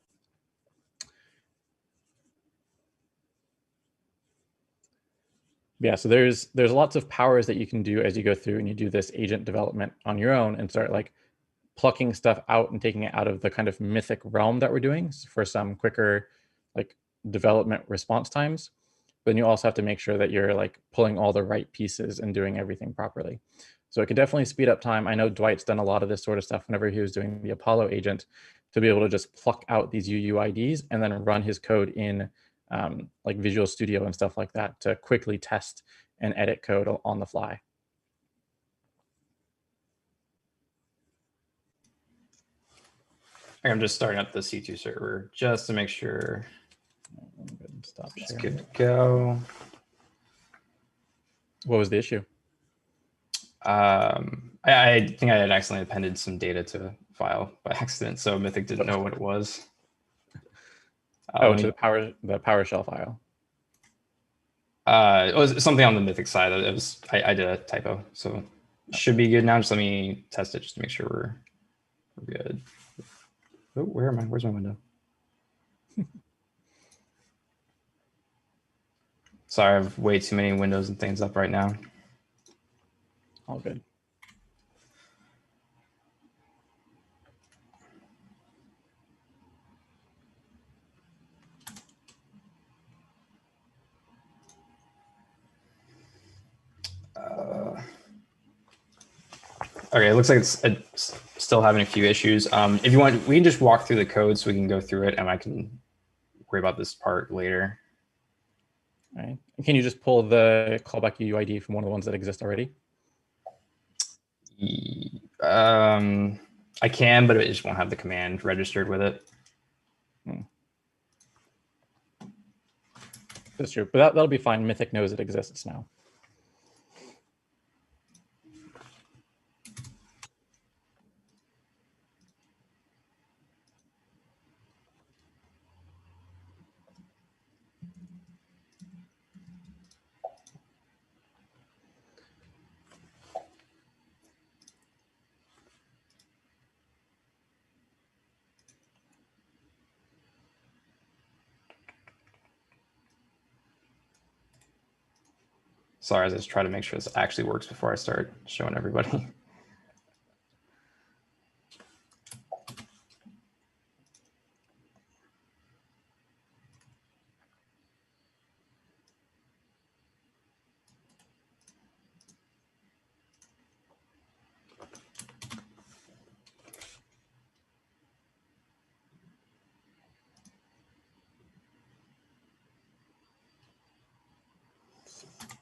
Yeah, so there's lots of powers that you can do as you go through and you do this agent development on your own and start like plucking stuff out and taking it out of the kind of Mythic realm that we're doing for some quicker like development response times. But then you also have to make sure that you're like pulling all the right pieces and doing everything properly. So it could definitely speed up time. I know Dwight's done a lot of this sort of stuff whenever he was doing the Apollo agent to be able to just pluck out these UUIDs and then run his code in like Visual Studio and stuff like that to quickly test and edit code on the fly. I'm just starting up the C2 server just to make sure it's good to go. What was the issue? I think I had accidentally appended some data to a file by accident, so Mythic didn't know what it was. To the PowerShell file. It was something on the Mythic side. It was I did a typo, so it should be good now. Just let me test it just to make sure we're good. Oh, where am I? Where's my window? Sorry, I have way too many windows and things up right now. All good. Okay, it looks like it's still having a few issues. If you want, we can just walk through the code so we can go through it, and I can worry about this part later. All right. Can you just pull the callback UUID from one of the ones that exist already? I can, but it just won't have the command registered with it. That's true, but that'll be fine. Mythic knows it exists now. Sorry, I just try to make sure this actually works before I start showing everybody.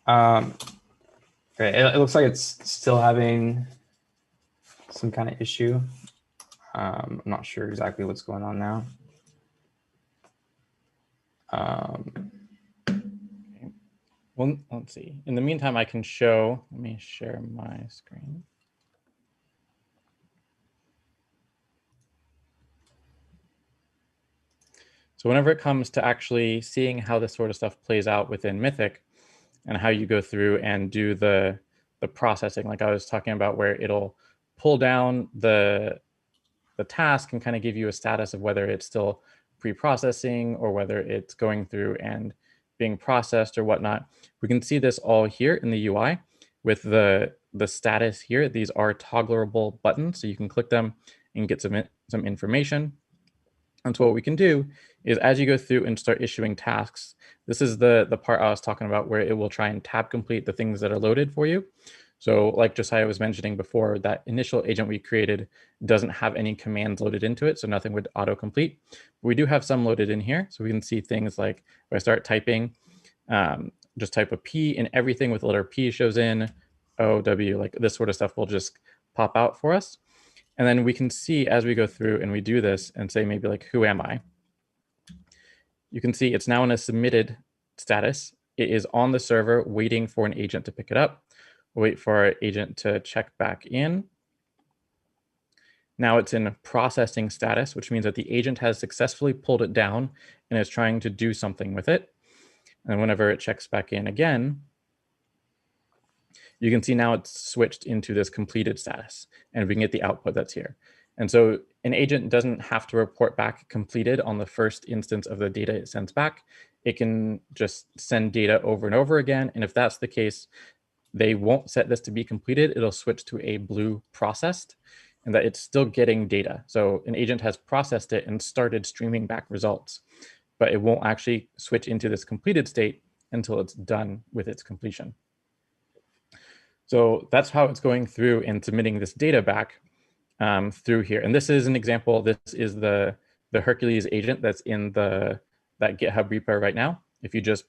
Okay, it looks like it's still having some kind of issue. I'm not sure exactly what's going on now. Well, let's see. In the meantime, I can show, let me share my screen. So whenever it comes to actually seeing how this sort of stuff plays out within Mythic and how you go through and do the processing, like I was talking about, where it'll pull down the task and kind of give you a status of whether it's still pre-processing or whether it's going through and being processed or whatnot. We can see this all here in the UI with the status here. These are toggleable buttons, so you can click them and get some information. And so what we can do is, as you go through and start issuing tasks, this is the part I was talking about where it will try and tab complete the things that are loaded for you. So like Josiah was mentioning before, that initial agent we created doesn't have any commands loaded into it, so nothing would autocomplete. We do have some loaded in here, so we can see things like if I start typing, just type a P and everything with the letter P shows in, O, W, like this sort of stuff will just pop out for us. And then we can see as we go through and we do this and say maybe like, who am I? You can see it's now in a submitted status. It is on the server waiting for an agent to pick it up. We'll wait for our agent to check back in. Now it's in processing status, which means that the agent has successfully pulled it down and is trying to do something with it. And whenever it checks back in again, you can see now it's switched into this completed status, and we can get the output that's here. And so an agent doesn't have to report back completed on the first instance of the data it sends back. It can just send data over and over again. And if that's the case, they won't set this to be completed. It'll switch to a blue processed, and that it's still getting data. So an agent has processed it and started streaming back results, but it won't actually switch into this completed state until it's done with its completion. So that's how it's going through and submitting this data back through here. And this is an example. This is the Hercules agent that's in that GitHub repo right now. If you just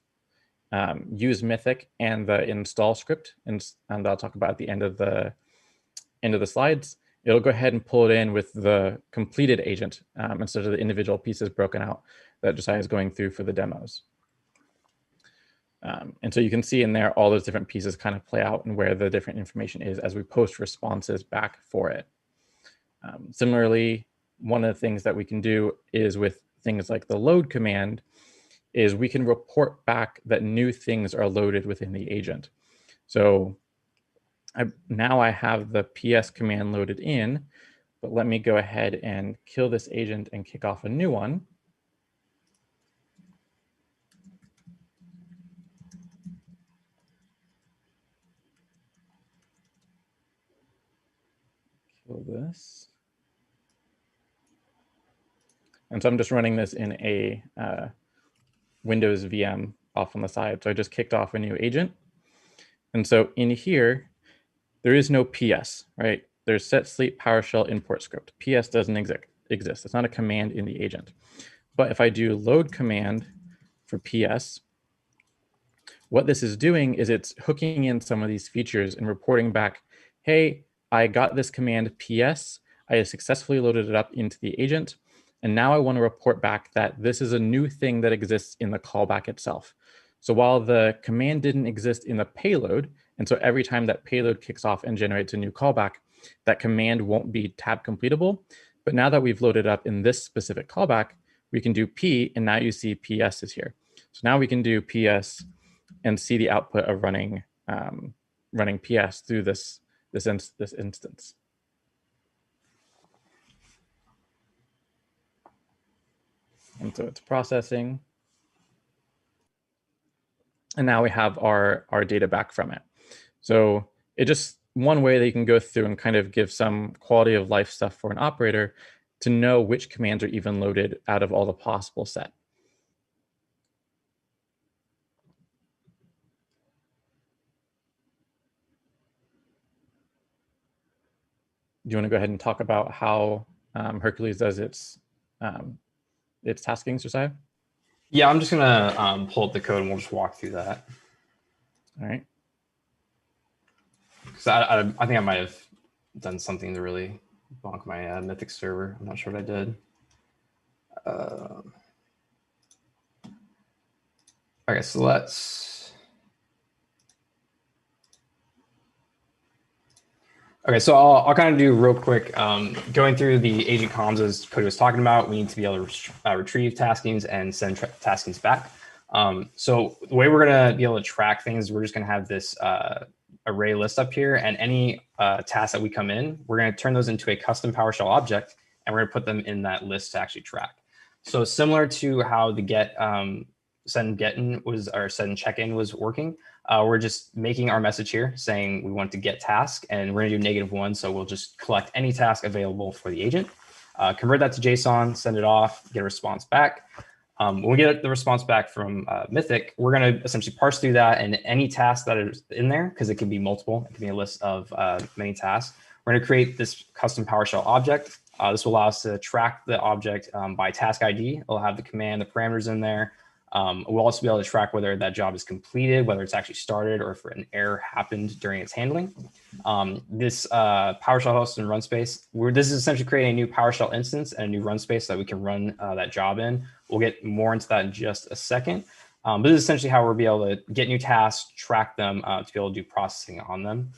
use Mythic and the install script, and I'll talk about at the end of the slides, it'll go ahead and pull it in with the completed agent instead of the individual pieces broken out that Josiah is going through for the demos. And so you can see in there all those different pieces kind of play out and where the different information is as we post responses back for it. Similarly, one of the things that we can do is with things like the load command is we can report back that new things are loaded within the agent. So now I have the PS command loaded in, but let me go ahead and kill this agent and kick off a new one. Kill this. And so I'm just running this in a Windows VM off on the side. So I just kicked off a new agent. And so in here, there is no PS, right? There's set sleep PowerShell import script. PS doesn't exist. It's not a command in the agent. But if I do load command for PS, What this is doing is it's hooking in some of these features and reporting back, hey, I got this command PS, I have successfully loaded it up into the agent, and now I want to report back that this is a new thing that exists in the callback itself. So while the command didn't exist in the payload, and so every time that payload kicks off and generates a new callback, that command won't be tab completable. But now that we've loaded up in this specific callback, we can do P, and now you see PS is here. So now we can do PS and see the output of running PS through this instance. And so it's processing. And now we have our data back from it. So it just one way that you can go through and kind of give some quality of life stuff for an operator to know which commands are even loaded out of all the possible set. Do you want to go ahead and talk about how Hercules does its tasking, Josiah? Yeah, I'm just gonna pull up the code and we'll just walk through that. All right. Because I think I might have done something to really bonk my Mythic server. I'm not sure what I did. Okay, so let's. Okay, so I'll kind of do real quick, going through the agent comms as Cody was talking about. We need to be able to retrieve taskings and send taskings back. So the way we're going to be able to track things, we're just going to have this array list up here, and any tasks that we come in, we're going to turn those into a custom PowerShell object, and we're going to put them in that list to actually track. So similar to how the get send get-in was, or send check-in was working, we're just making our message here saying we want to get task, and we're going to do -1. So we'll just collect any task available for the agent, convert that to JSON, send it off, get a response back. When we get the response back from Mythic, we're going to essentially parse through that, and any task that is in there, because it can be multiple, it can be a list of many tasks, we're going to create this custom PowerShell object. This will allow us to track the object by task ID. It'll have the command, the parameters in there. We'll also be able to track whether that job is completed, whether it's actually started, or if an error happened during its handling. This PowerShell host and run space, this is essentially creating a new PowerShell instance and a new run space that we can run that job in. We'll get more into that in just a second. But this is essentially how we'll be able to get new tasks, track them, to be able to do processing on them.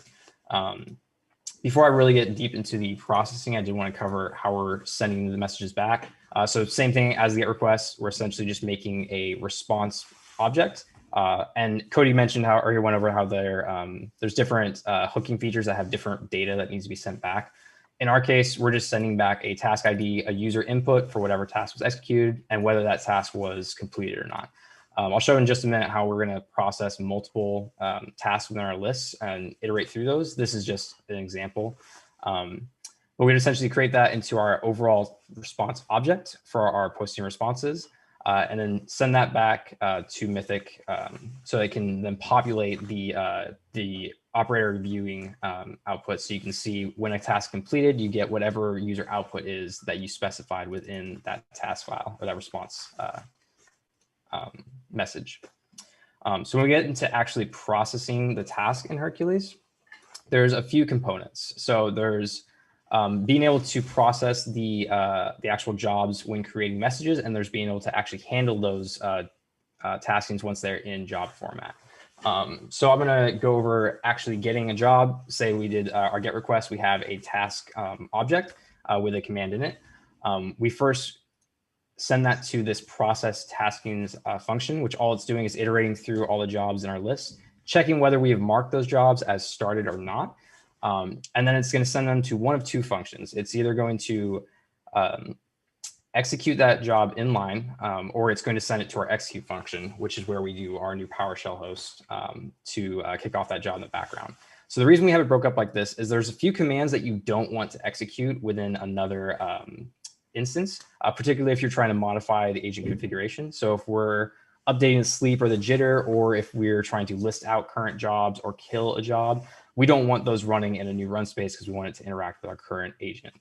Before I really get deep into the processing, I did want to cover how we're sending the messages back. So same thing as the GET request, we're essentially just making a response object. And Cody mentioned how, or he went over how there's different hooking features that have different data that needs to be sent back. In our case, we're just sending back a task ID, a user input for whatever task was executed, and whether that task was completed or not. I'll show in just a minute how we're going to process multiple tasks within our lists and iterate through those. This is just an example. But we'd essentially create that into our overall response object for our posting responses, and then send that back to Mythic, so they can then populate the operator viewing output. So you can see when a task completed, you get whatever user output is that you specified within that task file or that response message. So when we get into actually processing the task in Hercules, there's a few components. So there's being able to process the actual jobs when creating messages, and there's being able to actually handle those taskings once they're in job format. So I'm going to go over actually getting a job. Say we did our GET request, we have a task object with a command in it. We first send that to this process taskings function, which all it's doing is iterating through all the jobs in our list, checking whether we have marked those jobs as started or not. And then it's going to send them to one of two functions. It's either going to execute that job inline, or it's going to send it to our execute function, which is where we do our new PowerShell host to kick off that job in the background. So the reason we have it broke up like this is there's a few commands that you don't want to execute within another instance, particularly if you're trying to modify the agent configuration. So if we're updating the sleep or the jitter, or if we're trying to list out current jobs or kill a job, we don't want those running in a new run space because we want it to interact with our current agent.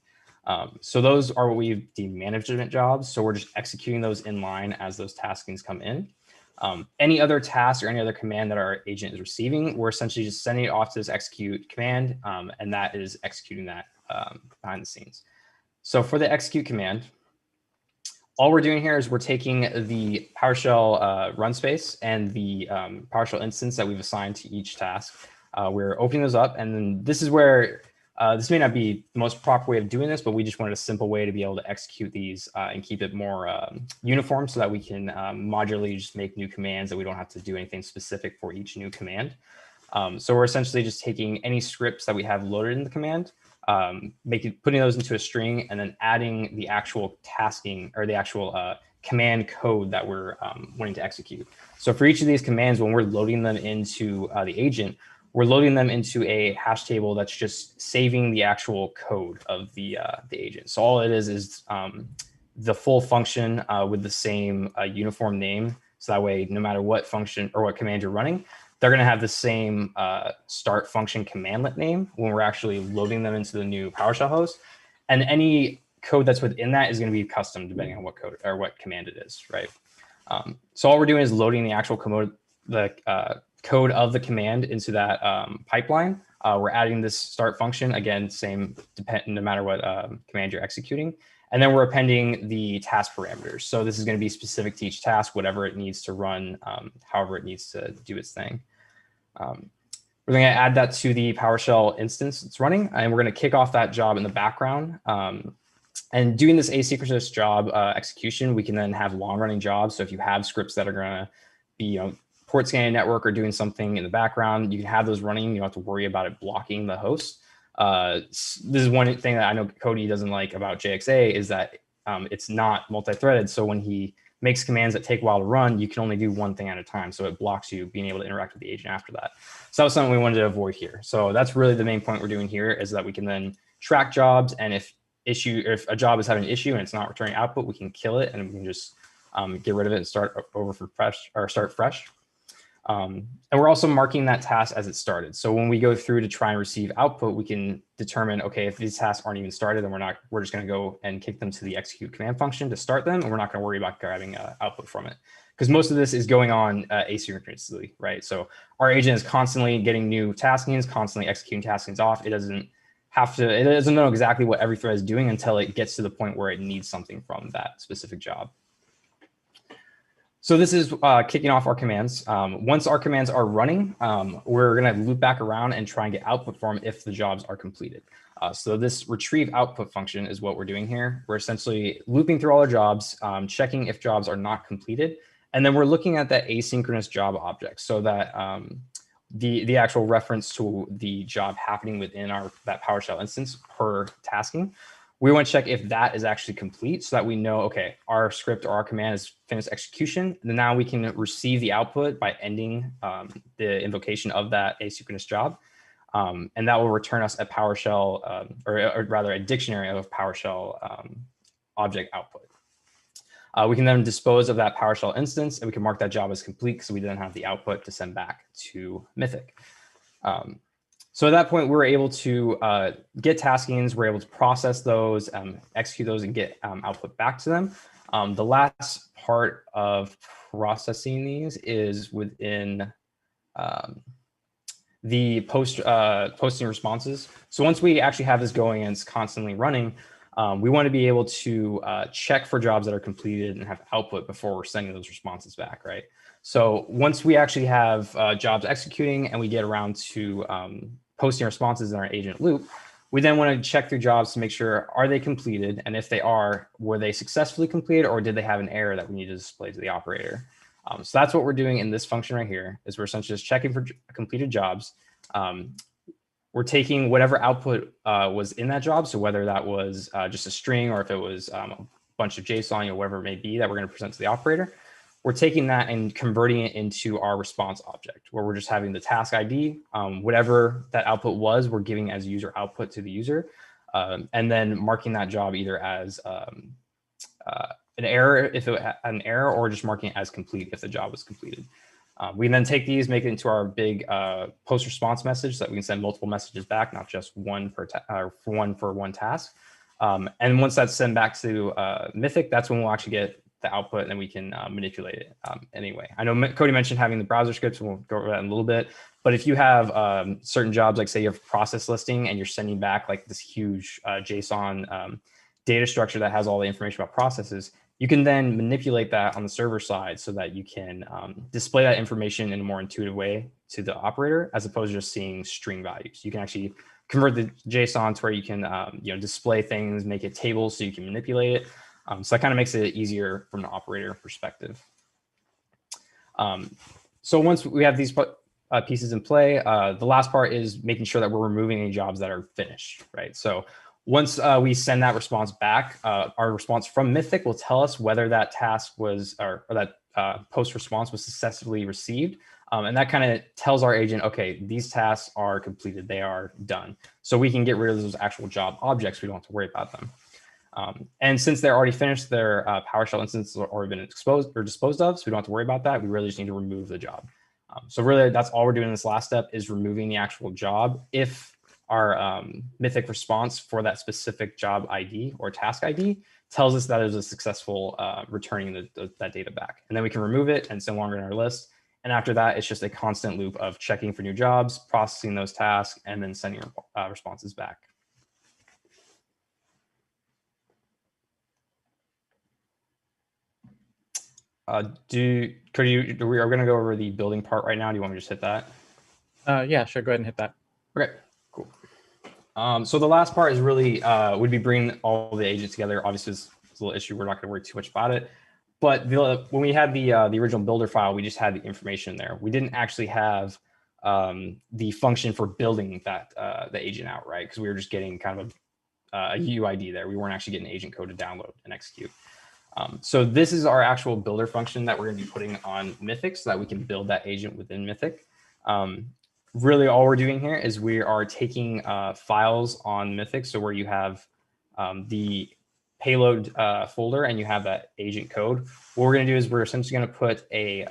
So those are what we deem management jobs. So we're just executing those in line as those taskings come in. Any other task or any other command that our agent is receiving, we're essentially just sending it off to this execute command, and that is executing that behind the scenes. So for the execute command, all we're doing here is we're taking the PowerShell run space and the PowerShell instance that we've assigned to each task. We're opening those up, and then this is where this may not be the most proper way of doing this, but we just wanted a simple way to be able to execute these and keep it more uniform so that we can modularly just make new commands that we don't have to do anything specific for each new command. So we're essentially just taking any scripts that we have loaded in the command, putting those into a string, and then adding the actual tasking or the actual command code that we're wanting to execute. So for each of these commands, when we're loading them into the agent, we're loading them into a hash table that's just saving the actual code of the agent. So all it is the full function with the same uniform name. So that way, no matter what function or what command you're running, they're going to have the same start function commandlet name when we're actually loading them into the new PowerShell host. And any code that's within that is going to be custom depending on what code or what command it is, right? So all we're doing is loading the actual code of the command into that pipeline. We're adding this start function, again, same no matter what command you're executing. And then we're appending the task parameters. So this is going to be specific to each task, whatever it needs to run, however it needs to do its thing. We're going to add that to the PowerShell instance that's running, and we're going to kick off that job in the background. And doing this asynchronous job execution, we can then have long-running jobs. So if you have scripts that are going to be, port scanning network or doing something in the background, you can have those running. You don't have to worry about it blocking the host. This is one thing that I know Cody doesn't like about JXA is that it's not multi-threaded. So when he makes commands that take a while to run, you can only do one thing at a time. So it blocks you being able to interact with the agent after that. So that was something we wanted to avoid here. So that's really the main point we're doing here is that we can then track jobs. And if a job is having an issue and it's not returning output, we can kill it and we can just get rid of it and start over for fresh or start fresh. And we're also marking that task as it started. So when we go through to try and receive output, we can determine, okay, if these tasks aren't even started, then we're just going to go and kick them to the execute command function to start them. And we're not going to worry about grabbing output from it because most of this is going on asynchronously, right? So our agent is constantly getting new taskings, constantly executing taskings off. It doesn't know exactly what every thread is doing until it gets to the point where it needs something from that specific job. So this is kicking off our commands. Once our commands are running, we're going to loop back around and try and get output from if the jobs are completed. So this retrieve output function is what we're doing here. We're essentially looping through all our jobs, checking if jobs are not completed. And then we're looking at that asynchronous job object so that the actual reference to the job happening within that PowerShell instance per tasking. We want to check if that is actually complete so that we know, okay, our script or our command is finished execution. And then now we can receive the output by ending the invocation of that asynchronous job. And that will return us a PowerShell, or rather a dictionary of PowerShell object output. We can then dispose of that PowerShell instance and we can mark that job as complete because we then have the output to send back to Mythic. So at that point, we're able to get taskings, we're able to process those, execute those, and get output back to them. The last part of processing these is within the posting responses. So once we actually have this going and it's constantly running, we want to be able to check for jobs that are completed and have output before we're sending those responses back, right? So once we actually have jobs executing and we get around to posting responses in our agent loop, we then want to check through jobs to make sure, are they completed? And if they are, were they successfully completed or did they have an error that we need to display to the operator? So that's what we're doing in this function right here is we're essentially just checking for completed jobs. We're taking whatever output was in that job. So whether that was just a string or if it was a bunch of JSON or whatever it may be that we're going to present to the operator, we're taking that and converting it into our response object where we're just having the task ID, whatever that output was, we're giving as user output to the user, and then marking that job either as an error if it had an error or just marking it as complete if the job was completed. We then take these, make it into our big post response message so that we can send multiple messages back, not just one for one task. And once that's sent back to Mythic, that's when we'll actually get the output, and then we can manipulate it anyway. I know Cody mentioned having the browser scripts, and we'll go over that in a little bit. But if you have certain jobs, like say you have process listing and you're sending back like this huge JSON data structure that has all the information about processes, you can then manipulate that on the server side so that you can display that information in a more intuitive way to the operator, as opposed to just seeing string values. You can actually convert the JSON to where you can display things, make it tables so you can manipulate it. So that kind of makes it easier from the operator perspective. So once we have these pieces in play, the last part is making sure that we're removing any jobs that are finished, right? So once we send that response back, our response from Mythic will tell us whether that task was, or that post response was successfully received. And that kind of tells our agent, okay, these tasks are completed, they are done. So we can get rid of those actual job objects. We don't have to worry about them. And since they're already finished, their PowerShell instances have already been exposed or disposed of, so we don't have to worry about that. We really just need to remove the job. So really, that's all we're doing in this last step, is removing the actual job if our Mythic response for that specific job ID or task ID tells us that it was a successful returning that data back. And then we can remove it, and it's no longer in our list. And after that, it's just a constant loop of checking for new jobs, processing those tasks, and then sending responses back. Cody, we are going to go over the building part right now. Do you want me to just hit that? Yeah, sure. Go ahead and hit that. Okay, cool. So the last part is really would be bringing all the agents together. Obviously, it's a little issue. We're not going to worry too much about it. But when we had the original builder file, we just had the information there. We didn't actually have the function for building that the agent out, right? Because we were just getting kind of a UID there. We weren't actually getting agent code to download and execute. So this is our actual builder function that we're going to be putting on Mythic so that we can build that agent within Mythic. Really, all we're doing here is we are taking files on Mythic. So where you have the payload folder and you have that agent code, what we're going to do is we're essentially going to put a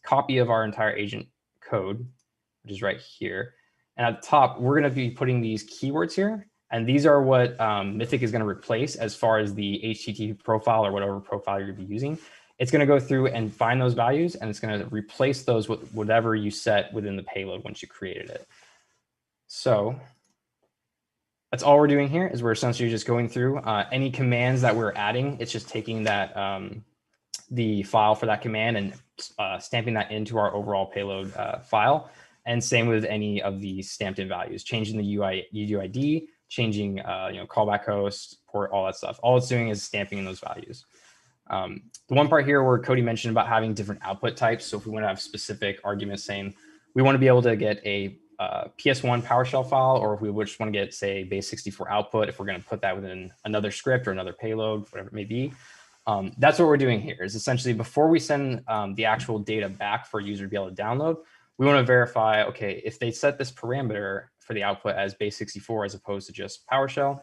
copy of our entire agent code, which is right here. And at the top, we're going to be putting these keywords here. And these are what Mythic is going to replace as far as the HTTP profile or whatever profile you're going to be using. It's going to go through and find those values, and it's going to replace those with whatever you set within the payload once you created it. So that's all we're doing here, is we're essentially just going through any commands that we're adding. It's just taking that the file for that command and stamping that into our overall payload file. And same with any of the stamped in values, changing the UID, changing callback host, port, all that stuff. All it's doing is stamping in those values. The one part here where Cody mentioned about having different output types. So if we want to have specific arguments saying we want to be able to get a PS1 PowerShell file, or if we just want to get, say, base64 output, if we're going to put that within another script or another payload, whatever it may be. That's what we're doing here, is essentially before we send the actual data back for a user to be able to download, we want to verify, okay, if they set this parameter for the output as base64 as opposed to just PowerShell,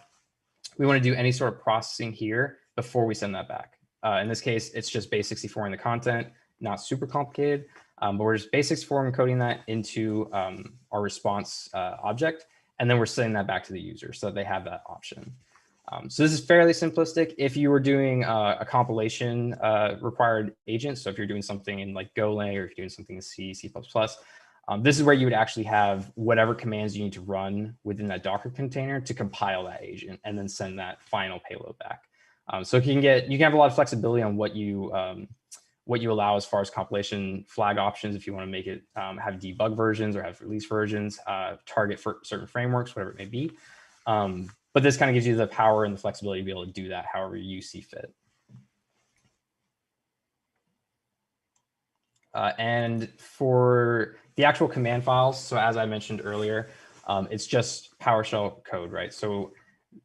we want to do any sort of processing here before we send that back. In this case, it's just base64 in the content, not super complicated, but we're just base64 encoding that into our response object, and then we're sending that back to the user so that they have that option. So this is fairly simplistic. If you were doing a compilation required agent, so if you're doing something in like Golang, or if you're doing something in C, C++, this is where you would actually have whatever commands you need to run within that Docker container to compile that agent and then send that final payload back. So you can have a lot of flexibility on what you allow as far as compilation flag options, if you want to make it have debug versions or have release versions, target for certain frameworks, whatever it may be. But this kind of gives you the power and the flexibility to be able to do that however you see fit. And for the actual command files, so as I mentioned earlier, it's just PowerShell code, right? So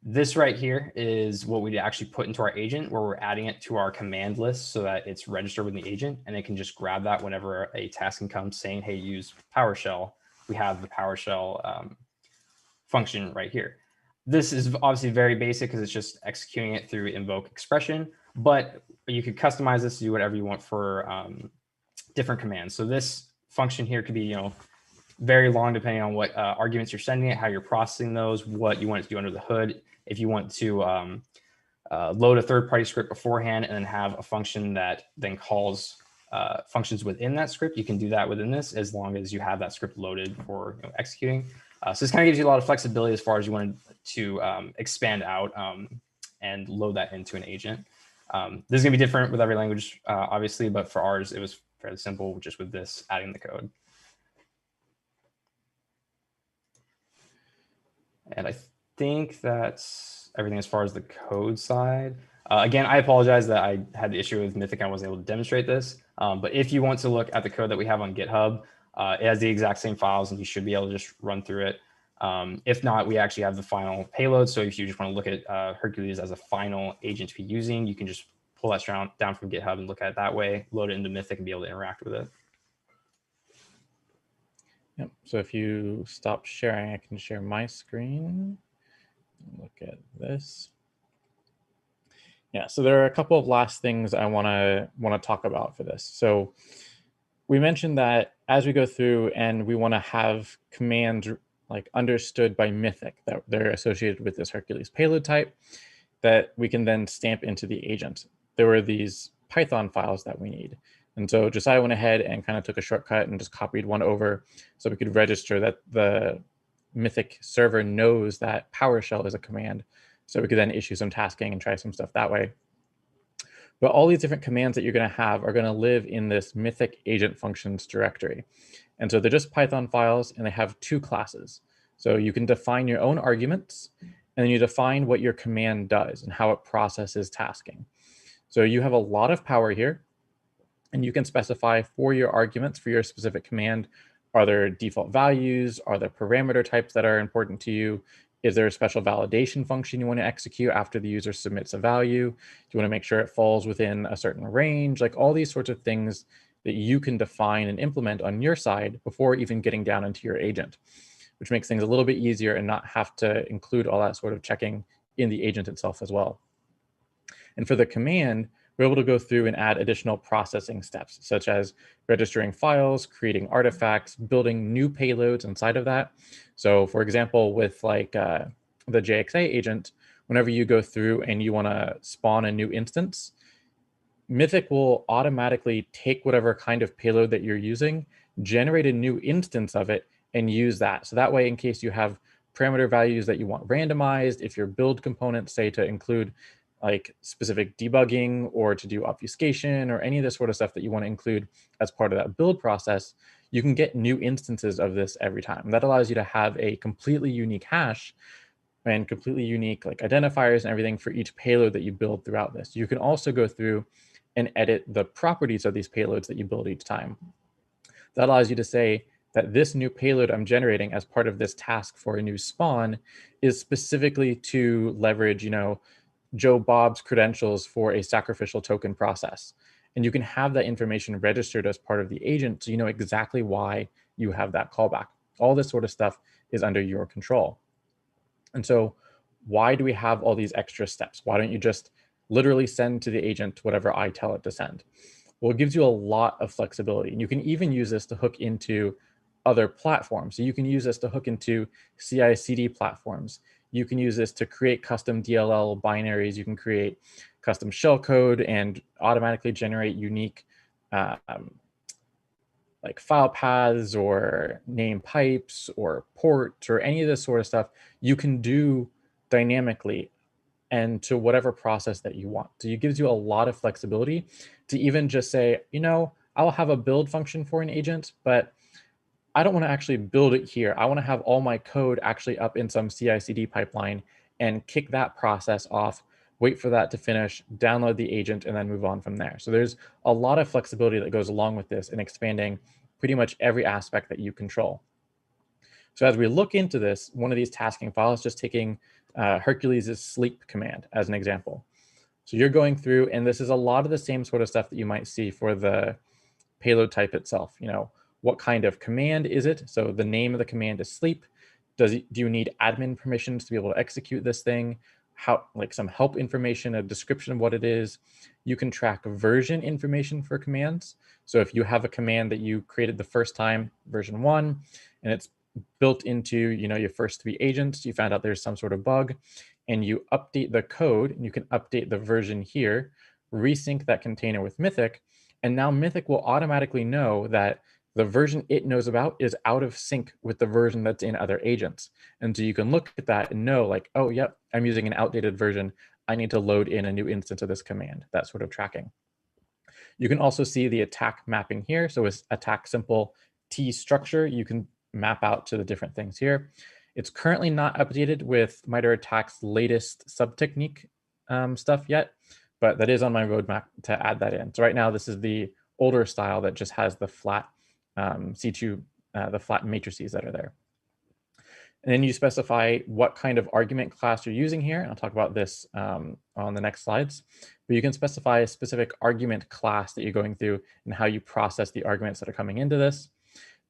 this right here is what we actually put into our agent, where we're adding it to our command list so that it's registered with the agent, and it can just grab that whenever a task comes saying, hey, use PowerShell. We have the PowerShell function right here. This is obviously very basic because it's just executing it through invoke expression, but you could customize this to do whatever you want for different commands. So this function here could be, very long depending on what arguments you're sending it, how you're processing those, what you want it to do under the hood. If you want to load a third-party script beforehand and then have a function that then calls functions within that script. You can do that within this as long as you have that script loaded for executing. So this kind of gives you a lot of flexibility as far as you want to expand out and load that into an agent. This is going to be different with every language, obviously, but for ours, it was fairly simple just with this adding the code. And I think that's everything as far as the code side. Again, I apologize that I had the issue with Mythic. I wasn't able to demonstrate this. But if you want to look at the code that we have on GitHub, it has the exact same files and you should be able to just run through it. If not, we actually have the final payload. So if you just want to look at Hercules as a final agent to be using, you can just pull that down from GitHub and look at it that way, load it into Mythic and be able to interact with it. Yep. So if you stop sharing, I can share my screen. Look at this. Yeah, so there are a couple of last things I want to talk about for this. So we mentioned that as we go through and we want to have commands like understood by Mythic, that they're associated with this Hercules payload type, that we can then stamp into the agent. There were these Python files that we need. And so Josiah went ahead and kind of took a shortcut and just copied one over so we could register that the Mythic server knows that PowerShell is a command. So we could then issue some tasking and try some stuff that way. But all these different commands that you're going to have are going to live in this Mythic agent functions directory. And so they're just Python files and they have two classes. So you can define your own arguments and then you define what your command does and how it processes tasking. So you have a lot of power here and you can specify for your arguments for your specific command. Are there default values? Are there parameter types that are important to you? Is there a special validation function you want to execute after the user submits a value? Do you want to make sure it falls within a certain range? Like all these sorts of things that you can define and implement on your side before even getting down into your agent, which makes things a little bit easier and not have to include all that sort of checking in the agent itself as well. And for the command, we're able to go through and add additional processing steps, such as registering files, creating artifacts, building new payloads inside of that. So for example, with like the JXA agent, whenever you go through and you want to spawn a new instance, Mythic will automatically take whatever kind of payload that you're using, generate a new instance of it, and use that. So that way, in case you have parameter values that you want randomized, if your build components say to include like specific debugging or to do obfuscation or any of this sort of stuff that you want to include as part of that build process, you can get new instances of this every time. That allows you to have a completely unique hash and completely unique like identifiers and everything for each payload that you build throughout this. You can also go through and edit the properties of these payloads that you build each time. That allows you to say that this new payload I'm generating as part of this task for a new spawn is specifically to leverage, Joe Bob's credentials for a sacrificial token process. And you can have that information registered as part of the agent so you know exactly why you have that callback. All this sort of stuff is under your control. And so why do we have all these extra steps? Why don't you just literally send to the agent whatever I tell it to send? Well, it gives you a lot of flexibility. And you can even use this to hook into other platforms. So you can use this to hook into CI/CD platforms. You can use this to create custom DLL binaries. You can create custom shellcode and automatically generate unique like file paths or name pipes or ports or any of this sort of stuff. You can do dynamically and to whatever process that you want. So it gives you a lot of flexibility to even just say, I'll have a build function for an agent, but I don't want to actually build it here. I want to have all my code actually up in some CI/CD pipeline and kick that process off, wait for that to finish, download the agent, and then move on from there. So there's a lot of flexibility that goes along with this in expanding pretty much every aspect that you control. So as we look into this, one of these tasking files, just taking Hercules' sleep command as an example. So you're going through, and this is a lot of the same sort of stuff that you might see for the payload type itself. What kind of command is it? So the name of the command is sleep. Do you need admin permissions to be able to execute this thing? Like some help information, a description of what it is. You can track version information for commands. So if you have a command that you created the first time, version 1, and it's built into your first 3 agents, you found out there's some sort of bug, and you update the code, and you can update the version here, resync that container with Mythic, and now Mythic will automatically know that the version it knows about is out of sync with the version that's in other agents. And so you can look at that and know like, oh, yep, I'm using an outdated version. I need to load in a new instance of this command, that sort of tracking. You can also see the attack mapping here. So with attack simple T structure, you can map out to the different things here. It's currently not updated with MITRE ATT&CK's latest sub-technique stuff yet, but that is on my roadmap to add that in. So right now, this is the older style that just has the flat C2, the flat matrices that are there. And then you specify what kind of argument class you're using here. I'll talk about this on the next slides. But you can specify a specific argument class that you're going through and how you process the arguments that are coming into this.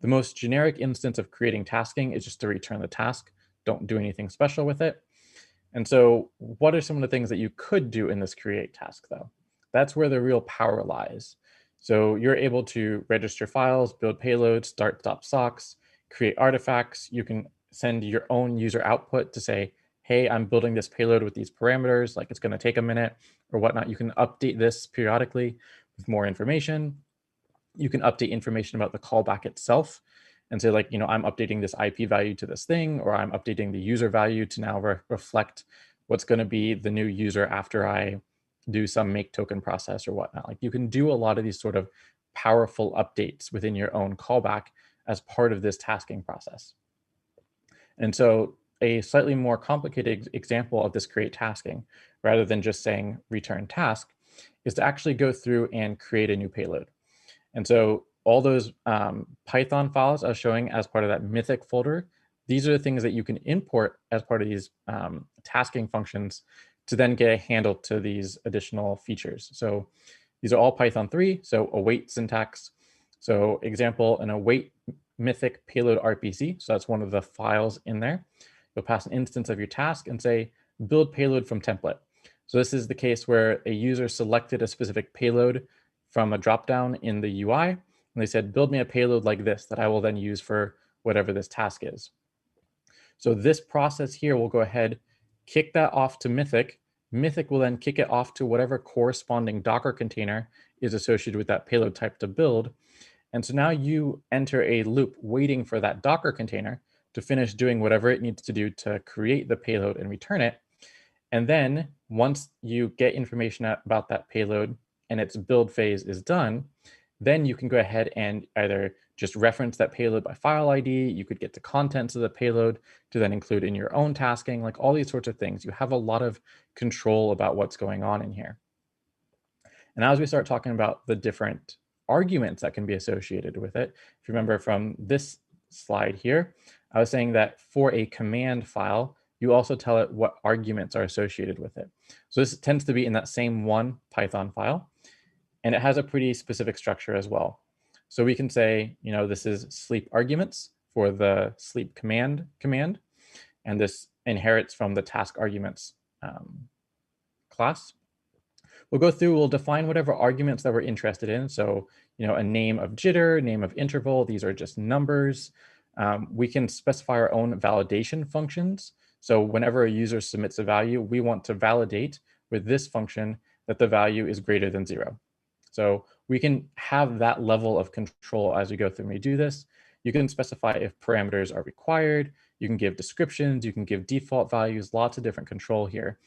The most generic instance of creating tasking is just to return the task. Don't do anything special with it. And so what are some of the things that you could do in this create task, though? That's where the real power lies. So you're able to register files, build payloads, start, stop socks, create artifacts. You can send your own user output to say, hey, I'm building this payload with these parameters, like it's going to take a minute or whatnot. You can update this periodically with more information. You can update information about the callback itself and say like, I'm updating this IP value to this thing, or I'm updating the user value to now reflect what's going to be the new user after I do some make token process or whatnot. Like you can do a lot of these sort of powerful updates within your own callback as part of this tasking process. And so a slightly more complicated example of this create tasking, rather than just saying return task, is to actually go through and create a new payload. And so all those Python files I was showing as part of that Mythic folder, these are the things that you can import as part of these tasking functions to then get a handle to these additional features. So these are all Python 3, so await syntax. So example, an await Mythic payload RPC. So that's one of the files in there. You'll pass an instance of your task and say, build payload from template. So this is the case where a user selected a specific payload from a dropdown in the UI, and they said, build me a payload like this that I will then use for whatever this task is. So this process here will go ahead, kick that off to Mythic. Mythic will then kick it off to whatever corresponding Docker container is associated with that payload type to build. And so now you enter a loop waiting for that Docker container to finish doing whatever it needs to do to create the payload and return it. And then once you get information about that payload and its build phase is done, then you can go ahead and either just reference that payload by file ID. You could get the contents of the payload to then include in your own tasking, like all these sorts of things. You have a lot of control about what's going on in here. And as we start talking about the different arguments that can be associated with it, if you remember from this slide here, I was saying that for a command file, you also tell it what arguments are associated with it. So this tends to be in that same one Python file, and it has a pretty specific structure as well. So we can say, this is sleep arguments for the sleep command, and this inherits from the task arguments class. We'll go through, we'll define whatever arguments that we're interested in. So, a name of jitter, name of interval, these are just numbers. We can specify our own validation functions. So whenever a user submits a value, we want to validate with this function that the value is greater than 0. So we can have that level of control as we go through and we do this. You can specify if parameters are required. You can give descriptions. You can give default values, lots of different control here.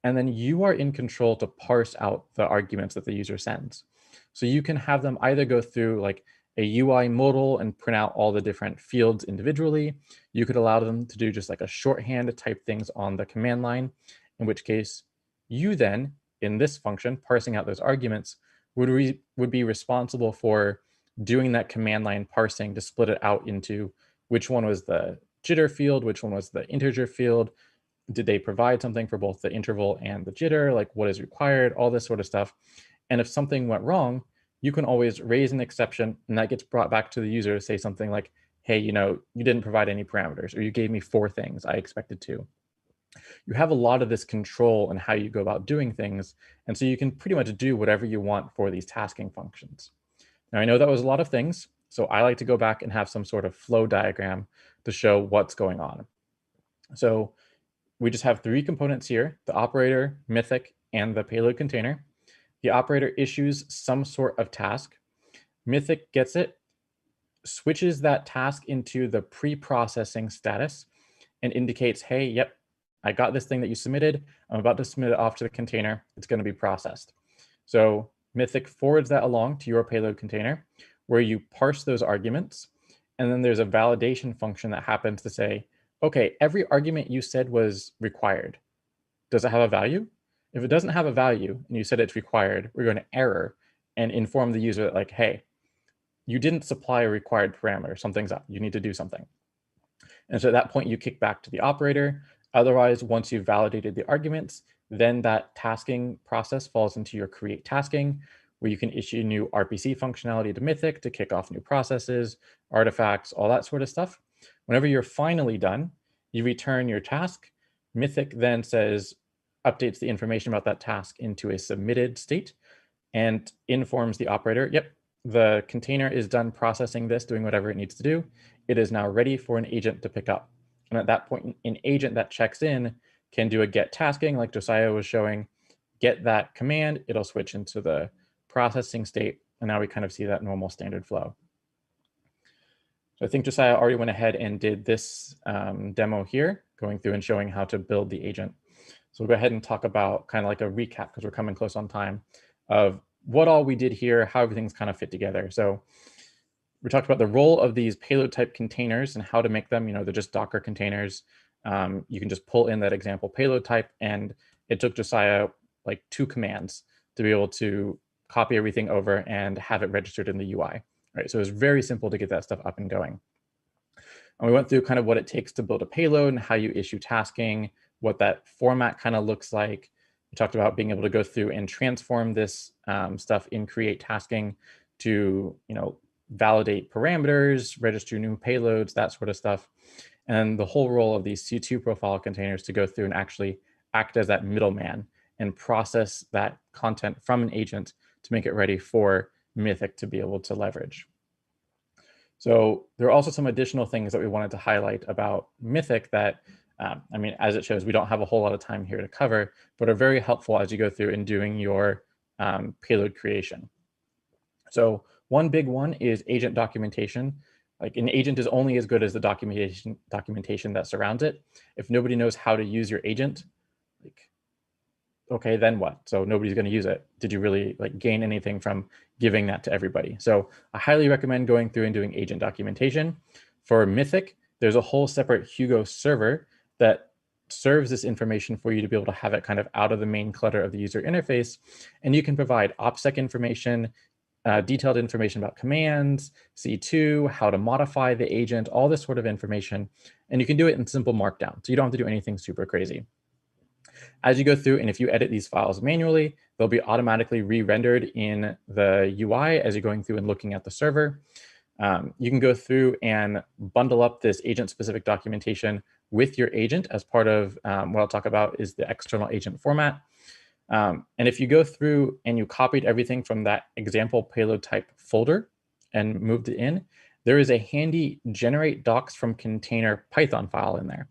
And then you are in control to parse out the arguments that the user sends. So you can have them either go through like a UI modal and print out all the different fields individually. You could allow them to do just like a shorthand type things on the command line, in which case you then, in this function, parsing out those arguments, would be responsible for doing that command line parsing to split it out into which one was the jitter field, which one was the integer field. Did they provide something for both the interval and the jitter? Like what is required, all this sort of stuff. And if something went wrong, you can always raise an exception, and that gets brought back to the user to say something like, hey, you didn't provide any parameters, or you gave me 4 things, I expected 2. You have a lot of this control in how you go about doing things, and so you can pretty much do whatever you want for these tasking functions. Now, I know that was a lot of things, so I like to go back and have some sort of flow diagram to show what's going on. So we just have three components here: the operator, Mythic, and the payload container. The operator issues some sort of task. Mythic gets it, switches that task into the pre-processing status, and indicates, hey, yep, I got this thing that you submitted. I'm about to submit it off to the container. It's going to be processed. So Mythic forwards that along to your payload container, where you parse those arguments. And then there's a validation function that happens to say, okay, every argument you said was required. Does it have a value? If it doesn't have a value and you said it's required, we're going to error and inform the user that, like, hey, you didn't supply a required parameter. Something's up. You need to do something. And so at that point, you kick back to the operator. Otherwise, once you've validated the arguments, then that tasking process falls into your create tasking, where you can issue new RPC functionality to Mythic to kick off new processes, artifacts, all that sort of stuff. Whenever you're finally done, you return your task. Mythic then says, updates the information about that task into a submitted state and informs the operator, yep, the container is done processing this, doing whatever it needs to do. It is now ready for an agent to pick up. And at that point, an agent that checks in can do a get tasking like Josiah was showing, get that command, it'll switch into the processing state. And now we kind of see that normal standard flow. So I think Josiah already went ahead and did this demo here, going through and showing how to build the agent. So we'll go ahead and talk about kind of like a recap, because we're coming close on time, of what all we did here, how everything's kind of fit together. So we talked about the role of these payload type containers and how to make them. They're just Docker containers. You can just pull in that example payload type, and it took Josiah like 2 commands to be able to copy everything over and have it registered in the UI. Right, so it's very simple to get that stuff up and going. And we went through kind of what it takes to build a payload and how you issue tasking, what that format kind of looks like. We talked about being able to go through and transform this stuff in create tasking to, validate parameters, register new payloads, that sort of stuff. And the whole role of these C2 profile containers to go through and actually act as that middleman and process that content from an agent to make it ready for Mythic to be able to leverage. So there are also some additional things that we wanted to highlight about Mythic that, as it shows, we don't have a whole lot of time here to cover, but are very helpful as you go through and doing your payload creation. So one big one is agent documentation. Like, an agent is only as good as the documentation that surrounds it. If nobody knows how to use your agent, like, okay, then what? So nobody's going to use it. Did you really gain anything from giving that to everybody? So I highly recommend going through and doing agent documentation. For Mythic, there's a whole separate Hugo server that serves this information for you to be able to have it kind of out of the main clutter of the user interface. And you can provide OPSEC information, detailed information about commands, C2, how to modify the agent, all this sort of information. And you can do it in simple markdown. So you don't have to do anything super crazy. As you go through, and if you edit these files manually, they'll be automatically re-rendered in the UI as you're going through and looking at the server. You can go through and bundle up this agent-specific documentation with your agent as part of what I'll talk about is the external agent format. And if you go through and you copied everything from that example payload type folder and moved it in, there is a handy generate docs from container Python file in there.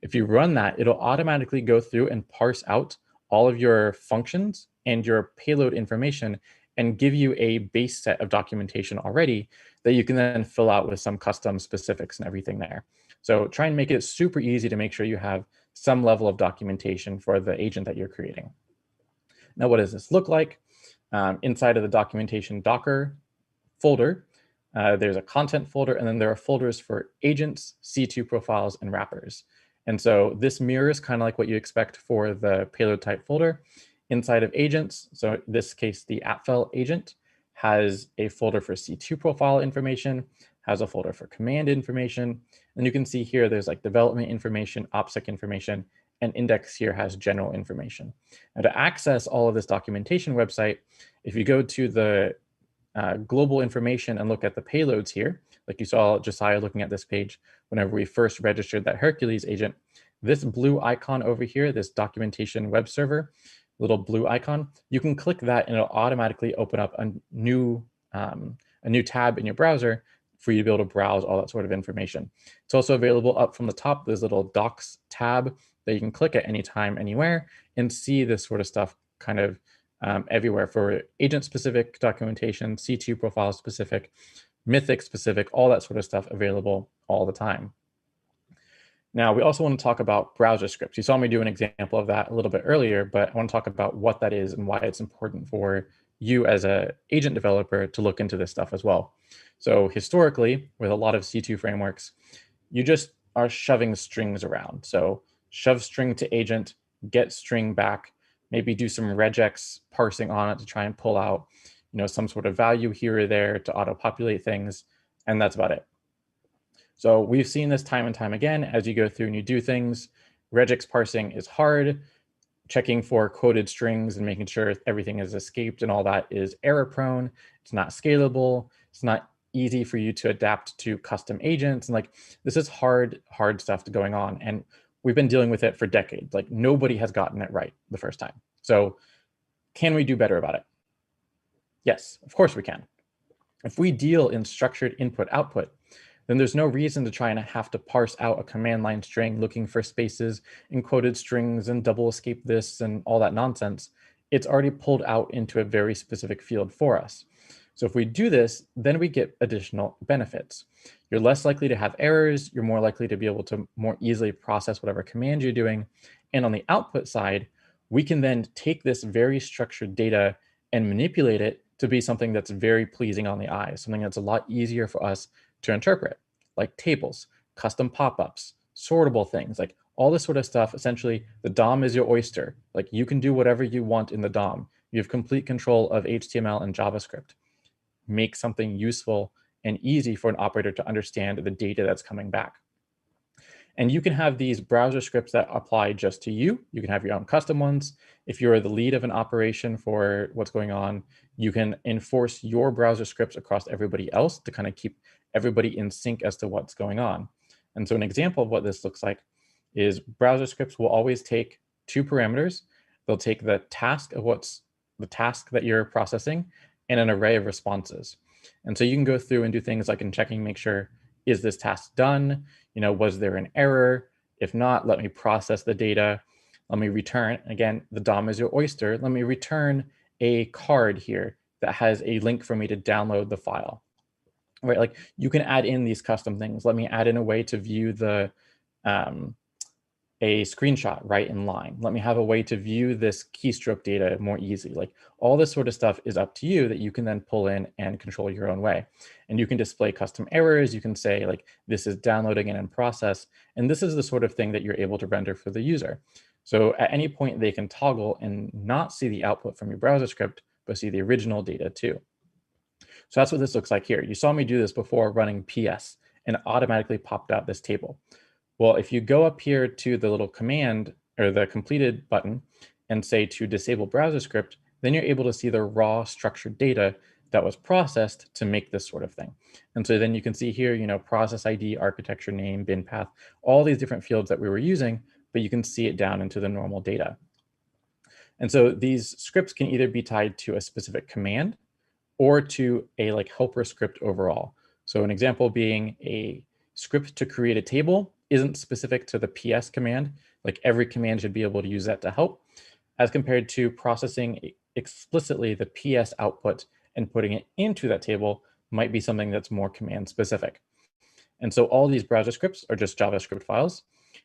If you run that, it'll automatically go through and parse out all of your functions and your payload information and give you a base set of documentation already that you can then fill out with some custom specifics and everything there. So try and make it super easy to make sure you have some level of documentation for the agent that you're creating. Now, what does this look like? Inside of the documentation Docker folder, there's a content folder, and then there are folders for agents, C2 profiles, and wrappers. And so this mirrors kind of like what you expect for the payload type folder. Inside of agents, so in this case, the AppFel agent has a folder for C2 profile information, has a folder for command information. And you can see here, there's like development information, OPSEC information, and index here has general information. Now, to access all of this documentation website, if you go to the global information and look at the payloads here, like you saw Josiah looking at this page whenever we first registered that Hercules agent, this blue icon over here, this documentation web server, little blue icon, you can click that and it'll automatically open up a new tab in your browser for you to be able to browse all that sort of information. It's also available up from the top. There's a little docs tab that you can click at any time, anywhere, and see this sort of stuff kind of everywhere for agent-specific documentation, C2 profile-specific, Mythic specific, all that sort of stuff available all the time. Now, we also want to talk about browser scripts. You saw me do an example of that a little bit earlier, but I want to talk about what that is and why it's important for you as an agent developer to look into this stuff as well. So historically, with a lot of C2 frameworks, you just are shoving strings around. So shove string to agent, get string back, maybe do some regex parsing on it to try and pull out, some sort of value here or there to auto-populate things, and that's about it. So we've seen this time and time again as you go through and you do things. Regex parsing is hard. Checking for quoted strings and making sure everything is escaped and all that is error prone. It's not scalable. It's not easy for you to adapt to custom agents. And this is hard stuff going on. And we've been dealing with it for decades. Nobody has gotten it right the first time. So can we do better about it? Yes, of course we can. If we deal in structured input-output, then there's no reason to try and have to parse out a command line string looking for spaces in quoted strings and double escape this and all that nonsense. It's already pulled out into a very specific field for us. So if we do this, then we get additional benefits. You're less likely to have errors. You're more likely to be able to more easily process whatever command you're doing. And on the output side, we can then take this very structured data and manipulate it to be something that's very pleasing on the eye, something that's a lot easier for us to interpret, like tables, custom pop-ups, sortable things, all this sort of stuff. Essentially, the DOM is your oyster. You can do whatever you want in the DOM. You have complete control of HTML and JavaScript. Make something useful and easy for an operator to understand the data that's coming back. And you can have these browser scripts that apply just to you. You can have your own custom ones. If you're the lead of an operation for what's going on, you can enforce your browser scripts across everybody else to kind of keep everybody in sync as to what's going on. And so an example of what this looks like is browser scripts will always take two parameters. They'll take the task of the task that you're processing and an array of responses. And so you can go through and do things like in checking, make sure, is this task done? Was there an error? If not, let me process the data. Let me return, again, the DOM is your oyster. Let me return a card here that has a link for me to download the file. Right, you can add in these custom things. Let me add in a way to view the a screenshot right in line. Let me have a way to view this keystroke data more easily. All this sort of stuff is up to you that you can then pull in and control your own way. And you can display custom errors. You can say this is downloading and in process. And this is the sort of thing that you're able to render for the user. So at any point they can toggle and not see the output from your browser script, but see the original data too. So that's what this looks like here. You saw me do this before running PS and it automatically popped out this table. Well, if you go up here to the little command or the completed button and say to disable browser script, then you're able to see the raw structured data that was processed to make this sort of thing. And so then you can see here, process ID, architecture name, bin path, all these different fields that we were using, but you can see it down into the normal data. And so these scripts can either be tied to a specific command or to a helper script overall. So an example being a script to create a table isn't specific to the PS command. Every command should be able to use that to help, as compared to processing explicitly the PS output and putting it into that table might be something that's more command specific. And so all these browser scripts are just JavaScript files,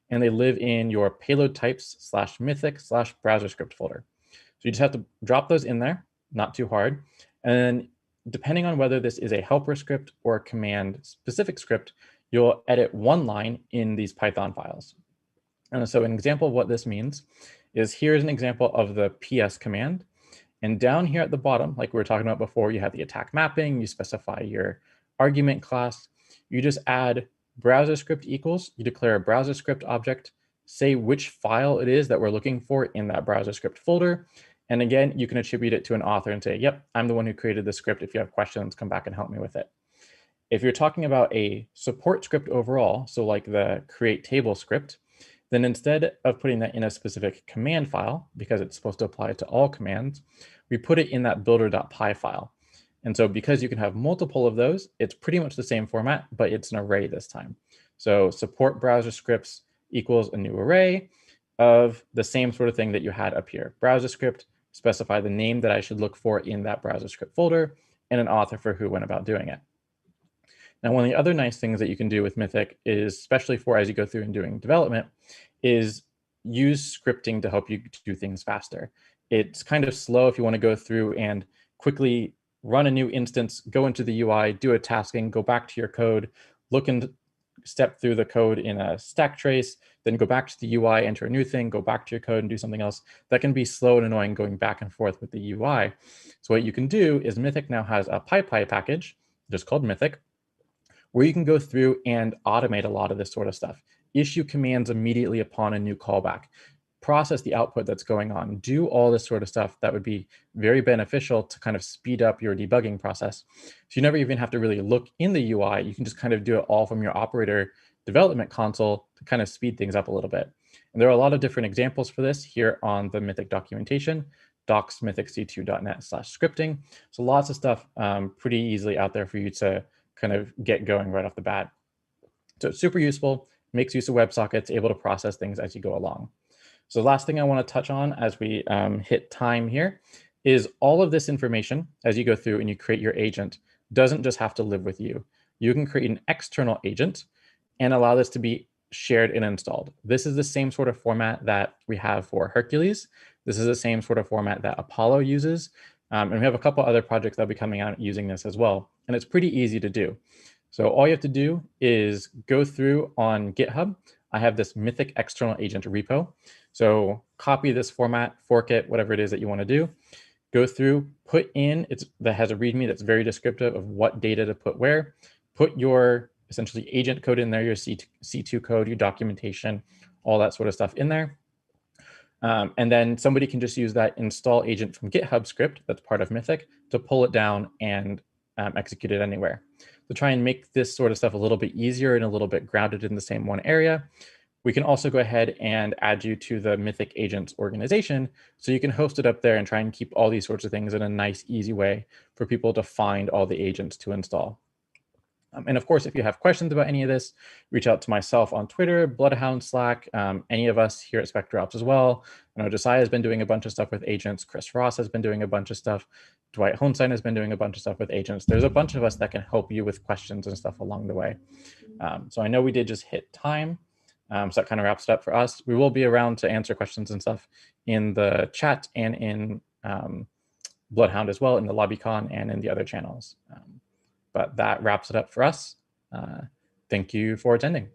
and they live in your payload types /mythic/browser script folder. So you just have to drop those in there, not too hard. And then depending on whether this is a helper script or a command specific script, you'll edit one line in these Python files. And so an example of what this means is here's an example of the PS command. And down here at the bottom, like we were talking about before, you have the attack mapping, you specify your argument class, you just add browser script equals, you declare a browser script object, say which file it is that we're looking for in that browser script folder. And again, you can attribute it to an author and say, yep, I'm the one who created the script. If you have questions, come back and help me with it. If you're talking about a support script overall, so like the create table script, then instead of putting that in a specific command file, because it's supposed to apply to all commands, we put it in that builder.py file. And so because you can have multiple of those, it's pretty much the same format, but it's an array this time. So support browser scripts equals a new array. of the same sort of thing that you had up here. Browser script, specify the name that I should look for in that browser script folder, and an author for who went about doing it. Now, one of the other nice things that you can do with Mythic is, especially for as you go through and doing development, is use scripting to help you do things faster. It's kind of slow if you want to go through and quickly run a new instance, go into the UI, do a tasking, go back to your code, look and step through the code in a stack trace, then go back to the UI, enter a new thing, go back to your code and do something else. That can be slow and annoying going back and forth with the UI. So what you can do is Mythic now has a PyPy package, just called Mythic, where you can go through and automate a lot of this sort of stuff. Issue commands immediately upon a new callback, process the output that's going on, do all this sort of stuff that would be very beneficial to kind of speed up your debugging process. So you never even have to really look in the UI. You can just kind of do it all from your operator development console to kind of speed things up a little bit. And there are a lot of different examples for this here on the Mythic documentation, docs.mythicc2.net/scripting. So lots of stuff pretty easily out there for you to kind of get going right off the bat. So it's super useful, makes use of WebSockets, able to process things as you go along. So the last thing I want to touch on as we hit time here is all of this information as you go through and you create your agent doesn't just have to live with you. You can create an external agent and allow this to be shared and installed. This is the same sort of format that we have for Hercules. This is the same sort of format that Apollo uses. And we have a couple other projects that will be coming out using this as well. And it's pretty easy to do. So all you have to do is go through on GitHub. I have this Mythic external agent repo. So copy this format, fork it, whatever it is that you want to do. Go through, put in, that has a README that's very descriptive of what data to put where. Put your essentially agent code in there, your C2 code, your documentation, all that sort of stuff in there. And then somebody can just use that install agent from GitHub script that's part of Mythic to pull it down and execute it anywhere. To try and make this sort of stuff a little bit easier and a little bit grounded in the same one area, we can also go ahead and add you to the Mythic Agents organization so you can host it up there and try and keep all these sorts of things in a nice, easy way for people to find all the agents to install. And of course, if you have questions about any of this, reach out to myself on Twitter, Bloodhound, Slack, any of us here at SpectreOps as well. I know Josiah has been doing a bunch of stuff with agents. Chris Ross has been doing a bunch of stuff. Dwight Honstein has been doing a bunch of stuff with agents. There's a bunch of us that can help you with questions and stuff along the way. So I know we did just hit time. So that kind of wraps it up for us. We will be around to answer questions and stuff in the chat and in Bloodhound as well, in the LobbyCon and in the other channels. But that wraps it up for us. Thank you for attending.